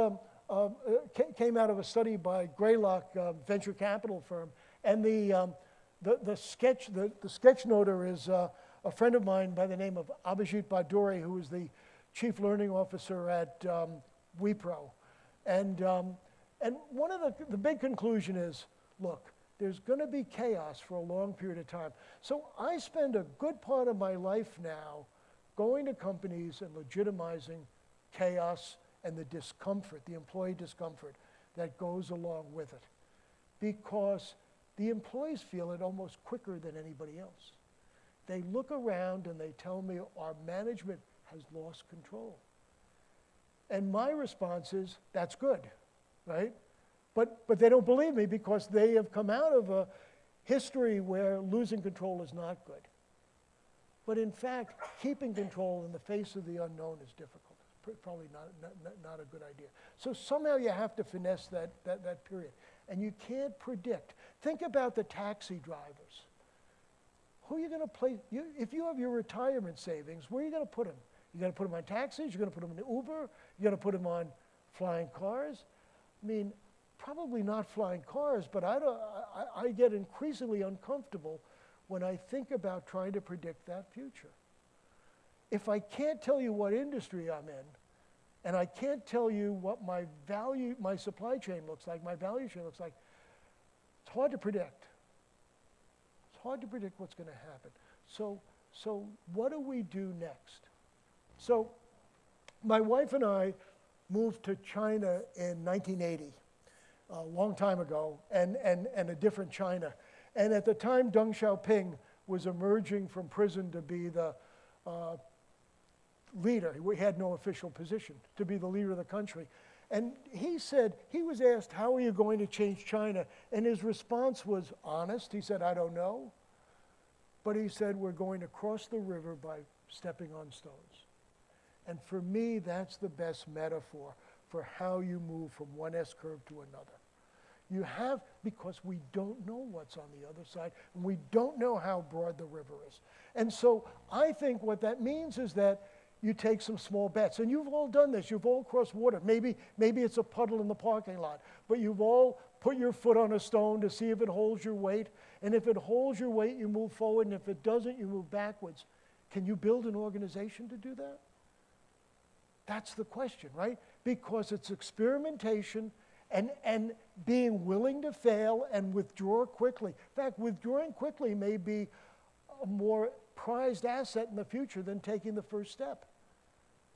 came out of a study by Greylock venture capital firm, and the sketch noter is a friend of mine by the name of Abhijit Bhaddure, who is the chief learning officer at Wipro. And one of the big conclusion is, look, there's going to be chaos for a long period of time. So I spend a good part of my life now going to companies and legitimizing chaos and the discomfort, the employee discomfort that goes along with it. Because the employees feel it almost quicker than anybody else. They look around and they tell me our management has lost control. And my response is, that's good, right? But they don't believe me because they have come out of a history where losing control is not good. But in fact, keeping control in the face of the unknown is difficult. Probably not a good idea. So somehow you have to finesse that period. And you can't predict. Think about the taxi drivers. Who are you going to place? If you have your retirement savings, where are you going to put them? You're going to put them on taxis? You're going to put them in Uber? You're going to put them on flying cars? I mean, probably not flying cars, but I get increasingly uncomfortable when I think about trying to predict that future. If I can't tell you what industry I'm in, and I can't tell you what my supply chain looks like, my value chain looks like, it's hard to predict. It's hard to predict what's going to happen. So what do we do next? So my wife and I moved to China in 1980, a long time ago, and a different China. And at the time, Deng Xiaoping was emerging from prison to be the leader. We had no official position, to be the leader of the country. And he said, he was asked, how are you going to change China? And his response was honest. He said, I don't know. But he said, we're going to cross the river by stepping on stones. And for me, that's the best metaphor for how you move from one S-curve to another. You have, because we don't know what's on the other side, and we don't know how broad the river is. And so I think what that means is that you take some small bets. And you've all done this. You've all crossed water. Maybe it's a puddle in the parking lot, but you've all put your foot on a stone to see if it holds your weight. And if it holds your weight, you move forward. And if it doesn't, you move backwards. Can you build an organization to do that? That's the question, right? Because it's experimentation and being willing to fail and withdraw quickly. In fact, withdrawing quickly may be a more prized asset in the future than taking the first step,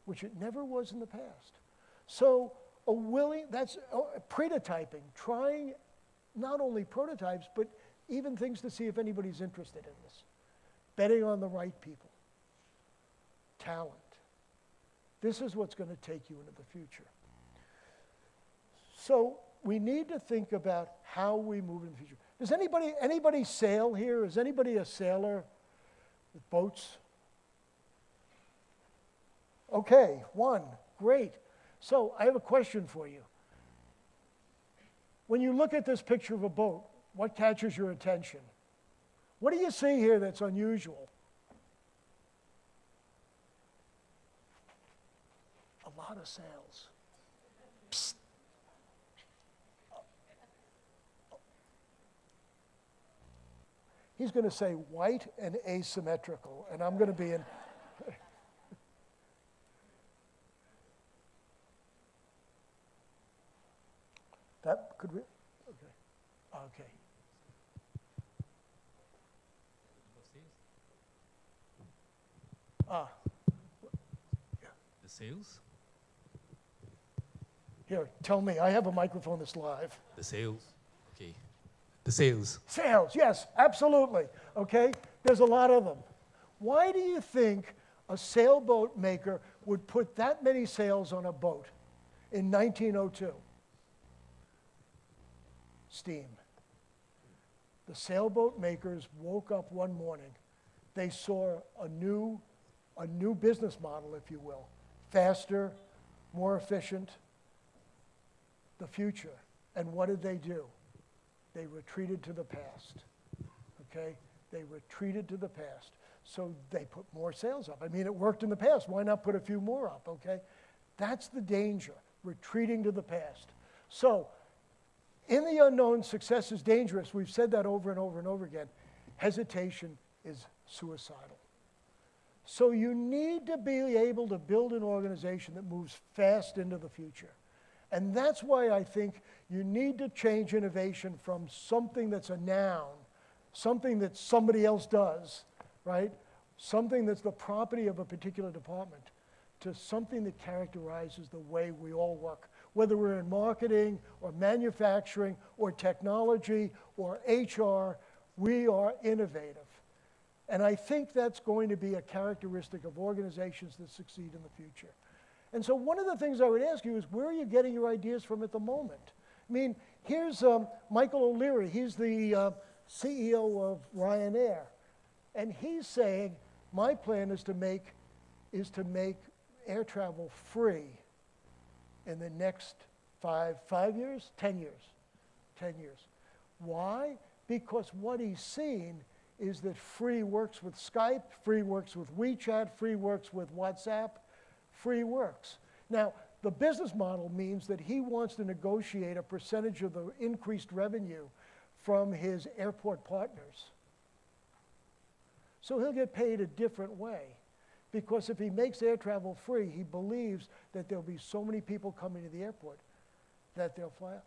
which it never was in the past. So that's prototyping, trying not only prototypes, but even things to see if anybody's interested in this. Betting on the right people. Talent. This is what's going to take you into the future. So we need to think about how we move in the future. Does anybody sail here? Is anybody a sailor with boats? Okay, one, great. So I have a question for you. When you look at this picture of a boat, what catches your attention? What do you see here that's unusual? A lot of sails. Psst. He's going to say white and asymmetrical, and I'm going to be in. That could we? Okay. Okay. The sails? Here, tell me. I have a microphone that's live. The sails. Okay. The sails. Sails, yes, absolutely. Okay? There's a lot of them. Why do you think a sailboat maker would put that many sails on a boat in 1902? Steam. The sailboat makers woke up one morning. They saw a new business model, if you will. Faster, more efficient, the future. And what did they do? They retreated to the past, okay? They retreated to the past. So they put more sails up. I mean, it worked in the past. Why not put a few more up, okay? That's the danger, retreating to the past. So in the unknown, success is dangerous. We've said that over and over and over again. Hesitation is suicidal. So you need to be able to build an organization that moves fast into the future. And that's why I think you need to change innovation from something that's a noun, something that somebody else does, right? Something that's the property of a particular department, to something that characterizes the way we all work. Whether we're in marketing or manufacturing or technology or HR, we are innovative. And I think that's going to be a characteristic of organizations that succeed in the future. And so one of the things I would ask you is, where are you getting your ideas from at the moment? I mean, here's Michael O'Leary. He's the CEO of Ryanair. And he's saying, my plan is to make air travel free in the next 5 years, 10 years, 10 years. Why? Because what he's seen is that free works with Skype, free works with WeChat, free works with WhatsApp, free works. Now, the business model means that he wants to negotiate a percentage of the increased revenue from his airport partners. So he'll get paid a different way, because if he makes air travel free, he believes that there'll be so many people coming to the airport that they'll fly out.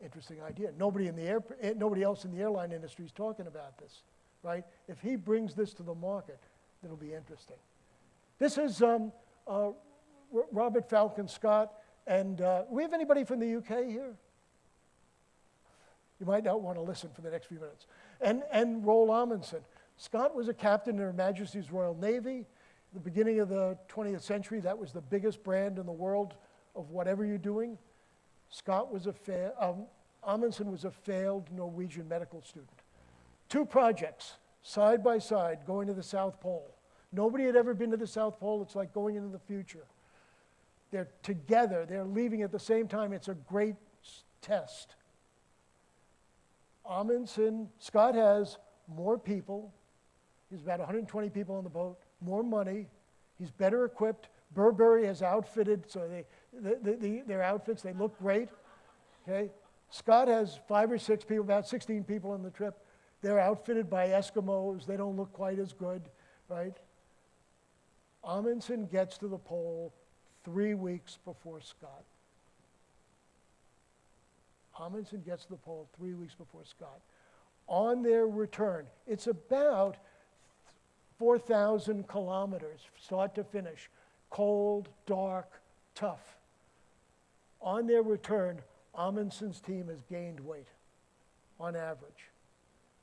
Interesting idea. Nobody else in the airline industry is talking about this, right? If he brings this to the market, it'll be interesting. This is Robert Falcon Scott, and we have anybody from the UK here? You might not want to listen for the next few minutes. And Roald Amundsen. Scott was a captain in Her Majesty's Royal Navy. At the beginning of the 20th century, that was the biggest brand in the world of whatever you're doing. Amundsen was a failed Norwegian medical student. 2 projects, side by side, going to the South Pole. Nobody had ever been to the South Pole. It's like going into the future. They're together. They're leaving at the same time. It's a great test. Scott has more people. He's about 120 people on the boat, more money. He's better equipped. Burberry has outfitted, so their outfits, they look great. Okay? Scott has 5 or 6 people, about 16 people on the trip. They're outfitted by Eskimos. They don't look quite as good, right? Amundsen gets to the pole 3 weeks before Scott. Amundsen gets to the pole 3 weeks before Scott. On their return, it's about 4,000 kilometers, start to finish. Cold, dark, tough. On their return, Amundsen's team has gained weight, on average.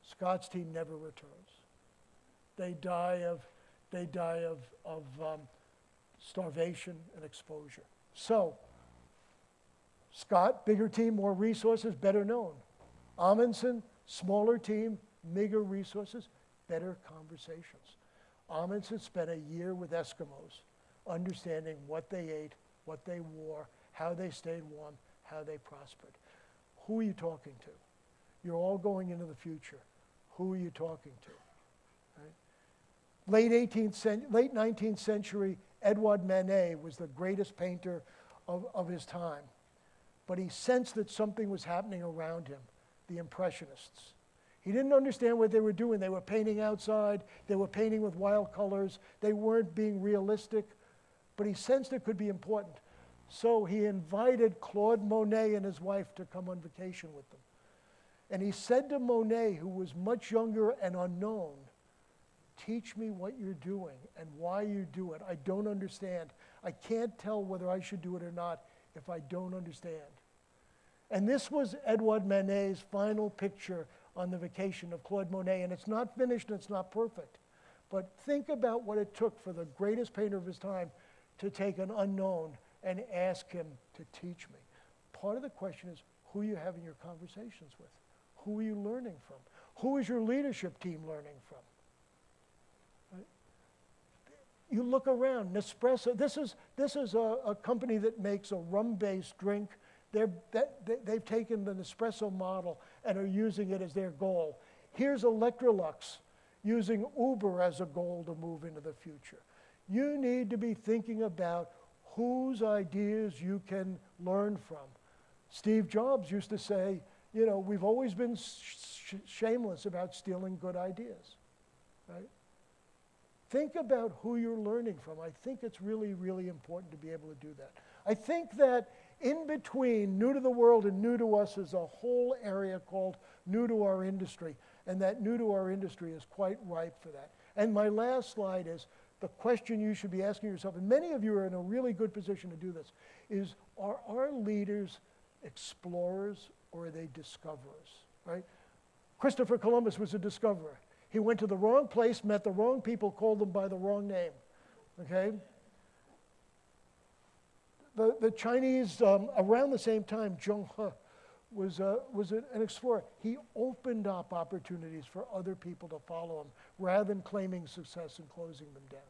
Scott's team never returns. They die of starvation and exposure. So, Scott, bigger team, more resources, better known. Amundsen, smaller team, bigger resources, better conversations. Amundsen spent a year with Eskimos, understanding what they ate, what they wore, how they stayed warm, how they prospered. Who are you talking to? You're all going into the future. Who are you talking to? Right? Late 19th century, Edouard Manet was the greatest painter of his time. But he sensed that something was happening around him, the Impressionists. He didn't understand what they were doing. They were painting outside. They were painting with wild colors. They weren't being realistic. But he sensed it could be important. So he invited Claude Monet and his wife to come on vacation with them. And he said to Monet, who was much younger and unknown, teach me what you're doing and why you do it. I don't understand. I can't tell whether I should do it or not if I don't understand. And this was Edouard Manet's final picture on the vacation of Claude Monet. And it's not finished and it's not perfect. But think about what it took for the greatest painter of his time to take an unknown and ask him to teach me. Part of the question is who you having your conversations with. Who are you learning from? Who is your leadership team learning from? Right? You look around, Nespresso, this is a company that makes a rum-based drink. They've taken the Nespresso model and are using it as their goal. Here's Electrolux using Uber as a goal to move into the future. You need to be thinking about whose ideas you can learn from. Steve Jobs used to say, you know, we've always been shameless about stealing good ideas, right? Think about who you're learning from. I think it's really, really important to be able to do that. I think that in between new to the world and new to us is a whole area called new to our industry, and that new to our industry is quite ripe for that. And my last slide is the question you should be asking yourself, and many of you are in a really good position to do this, is are our leaders explorers or are they discoverers, right? Christopher Columbus was a discoverer. He went to the wrong place, met the wrong people, called them by the wrong name, okay? The Chinese, around the same time, Zheng He was an explorer. He opened up opportunities for other people to follow him rather than claiming success and closing them down.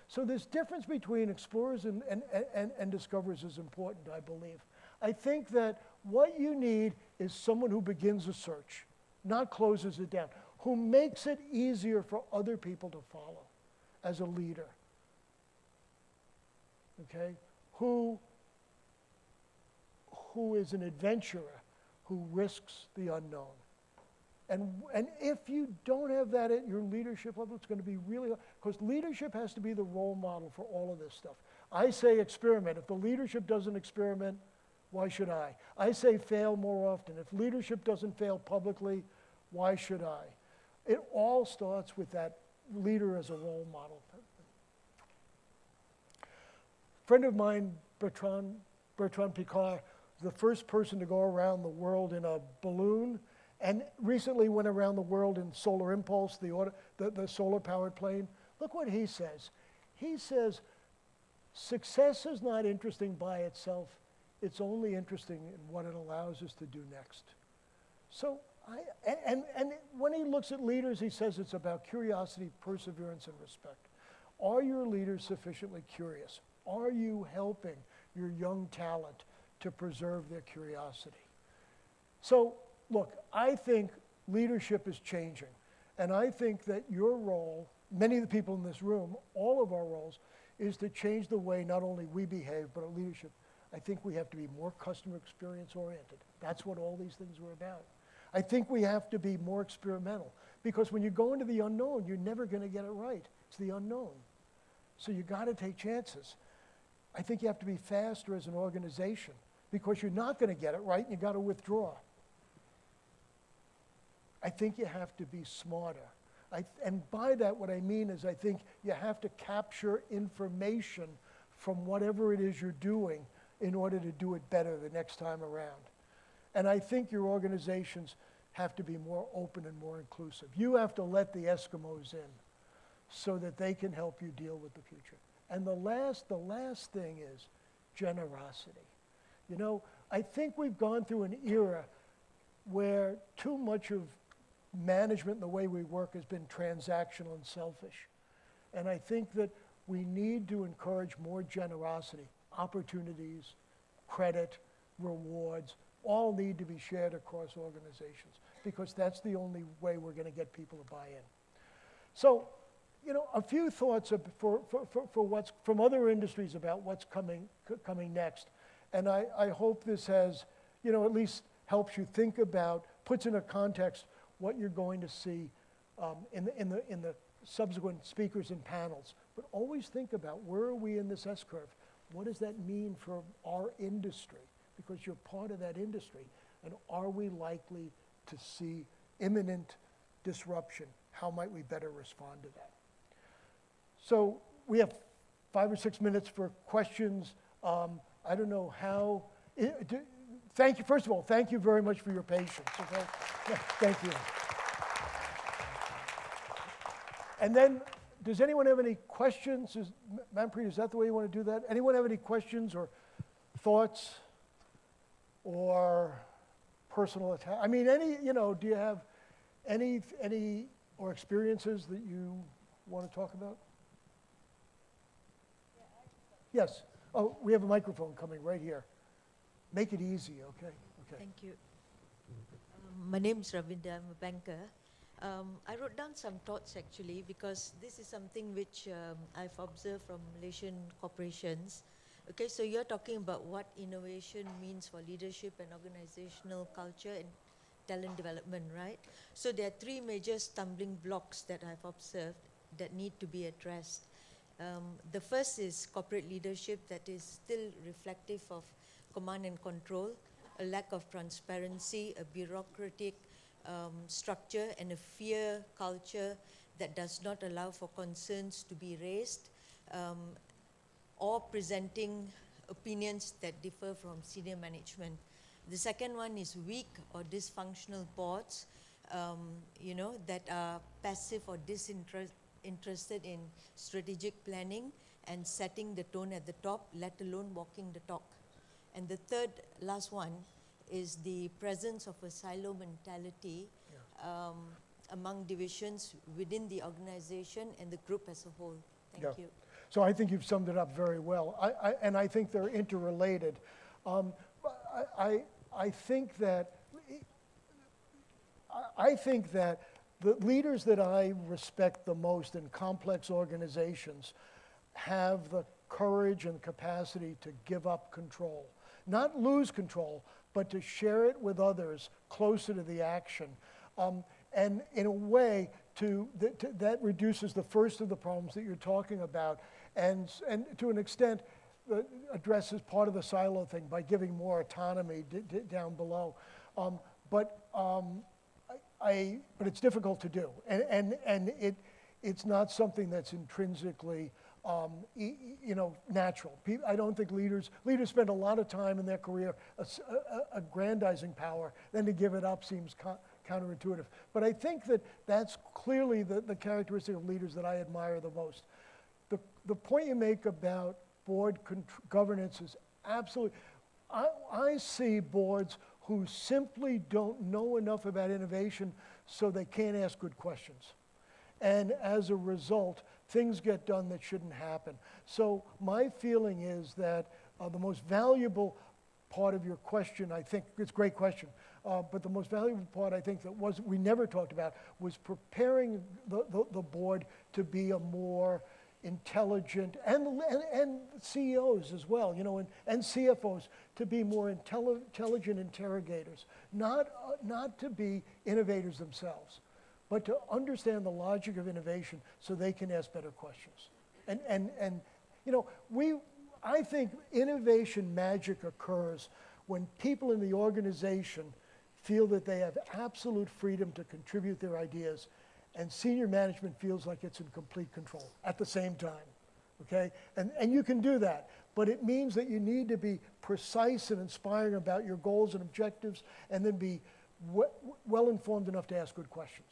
So this difference between explorers and discoverers is important, I believe. I think that what you need is someone who begins a search, not closes it down, who makes it easier for other people to follow as a leader, okay? Who is an adventurer, who risks the unknown. And if you don't have that at your leadership level, it's going to be really hard, because leadership has to be the role model for all of this stuff. I say experiment. If the leadership doesn't experiment, why should I? I say fail more often. If leadership doesn't fail publicly, why should I? It all starts with that leader as a role model. A friend of mine, Bertrand Piccard, the first person to go around the world in a balloon, and recently went around the world in Solar Impulse, the solar-powered plane. Look what he says. He says, success is not interesting by itself. It's only interesting in what it allows us to do next. So, and when he looks at leaders, he says it's about curiosity, perseverance, and respect. Are your leaders sufficiently curious? Are you helping your young talent to preserve their curiosity? So, look, I think leadership is changing. And I think that your role, many of the people in this room, all of our roles, is to change the way not only we behave, but our leadership. I think we have to be more customer experience oriented. That's what all these things were about. I think we have to be more experimental, because when you go into the unknown, you're never going to get it right. It's the unknown. So you got to take chances. I think you have to be faster as an organization, because you're not going to get it right and you got to withdraw. I think you have to be smarter. And by that, what I mean is I think you have to capture information from whatever it is you're doing in order to do it better the next time around. And I think your organizations have to be more open and more inclusive. You have to let the Eskimos in so that they can help you deal with the future. And the last thing is generosity. You know, I think we've gone through an era where too much of management and the way we work has been transactional and selfish. And I think that we need to encourage more generosity, opportunities, credit, rewards, all need to be shared across organizations, because that's the only way we're going to get people to buy in. So, you know, a few thoughts for what's from other industries about what's coming next. And I hope this has, you know, at least helps you think about, puts into context what you're going to see in the subsequent speakers and panels. But always think about, where are we in this S-curve? What does that mean for our industry? Because you're part of that industry. And are we likely to see imminent disruption? How might we better respond to that? So we have 5 or 6 minutes for questions. I don't know how. Thank you. First of all, thank you very much for your patience. Okay? Yeah, thank you. And then Does anyone have any questions? Manpreet, is that the way you want to do that? Anyone have any questions or thoughts or personal attack? I mean, do you have any or experiences that you want to talk about? Yes. Oh, we have a microphone coming right here. Make it easy, okay? Okay. Thank you. My name is Ravinda, I'm a banker. I wrote down some thoughts actually because this is something which I've observed from Malaysian corporations. Okay, so you're talking about what innovation means for leadership and organizational culture and talent development, right? So there are three major stumbling blocks that I've observed that need to be addressed. The first is corporate leadership that is still reflective of command and control, a lack of transparency, a bureaucratic structure, and a fear culture that does not allow for concerns to be raised, or presenting opinions that differ from senior management. The second one is weak or dysfunctional boards, that are passive or disinterested in strategic planning and setting the tone at the top, let alone walking the talk. And the third, last one, is the presence of a silo mentality among divisions within the organization and the group as a whole. Thank you. So I think you've summed it up very well. And I think they're interrelated. I think that the leaders that I respect the most in complex organizations have the courage and capacity to give up control. Not lose control, but to share it with others closer to the action. And in a way, that reduces the first of the problems that you're talking about, and to an extent, addresses part of the silo thing by giving more autonomy down below. But it's difficult to do, and it's not something that's intrinsically natural. I don't think leaders spend a lot of time in their career aggrandizing power. Then to give it up seems counterintuitive. But I think that's clearly the characteristic of leaders that I admire the most. The point you make about board governance is absolutely. I see boards who simply don't know enough about innovation, so they can't ask good questions. And as a result, things get done that shouldn't happen. So my feeling is that the most valuable part of your question, I think, it's a great question, but the most valuable part I think we never talked about was preparing the board to be a more intelligent, and CEOs as well, and CFOs to be more intelligent interrogators, not to be innovators themselves, but to understand the logic of innovation so they can ask better questions. I think innovation magic occurs when people in the organization feel that they have absolute freedom to contribute their ideas, and senior management feels like it's in complete control at the same time, okay? And you can do that, but it means that you need to be precise and inspiring about your goals and objectives, and then be well-informed enough to ask good questions.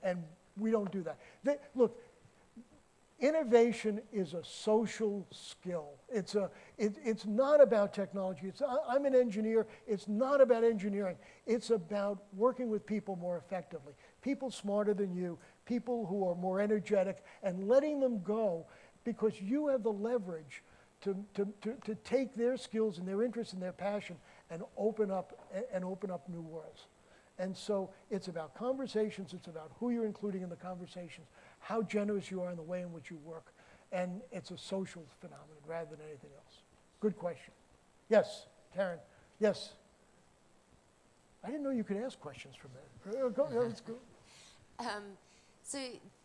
And we don't do that. Look, innovation is a social skill. It's not about technology. I'm an engineer. It's not about engineering. It's about working with people more effectively. People smarter than you, people who are more energetic, and letting them go because you have the leverage to take their skills and their interest and their passion and open up new worlds. And so it's about conversations. It's about who you're including in the conversations, how generous you are in the way in which you work. And it's a social phenomenon rather than anything else. Good question. Yes, Karen. Yes. I didn't know you could ask questions from there. Let's go. So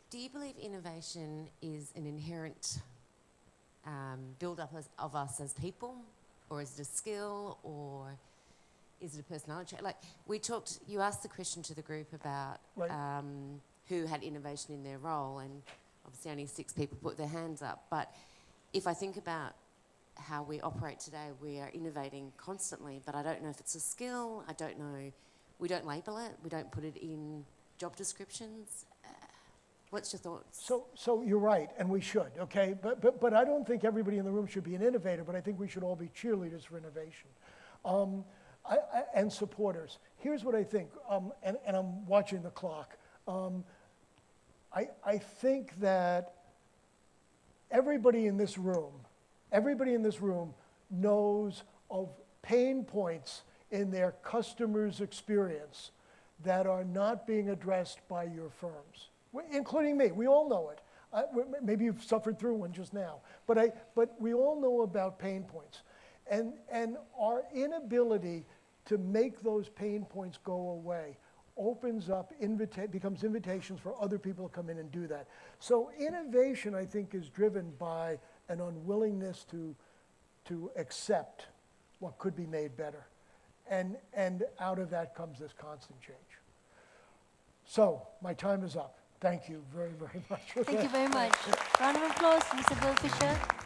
do you believe innovation is an inherent build-up of us as people, or is it a skill, or is it a personality? Like you asked the question to the group about who had innovation in their role, and obviously only 6 people put their hands up. But if I think about how we operate today, we are innovating constantly, but I don't know if it's a skill. I don't know. We don't label it. We don't put it in job descriptions. What's your thoughts? So you're right, and we should, okay? But I don't think everybody in the room should be an innovator, but I think we should all be cheerleaders for innovation. And supporters. Here's what I think, and I'm watching the clock. I think that everybody in this room knows of pain points in their customers' experience that are not being addressed by your firms, including me. We all know it. Maybe you've suffered through one just now, but we all know about pain points. And our inability to make those pain points go away opens up, becomes invitations for other people to come in and do that. So innovation, I think, is driven by an unwillingness to accept what could be made better. And out of that comes this constant change. So my time is up. Thank you very, very much. Thank you very much. Round of applause, Mr. Bill Fischer.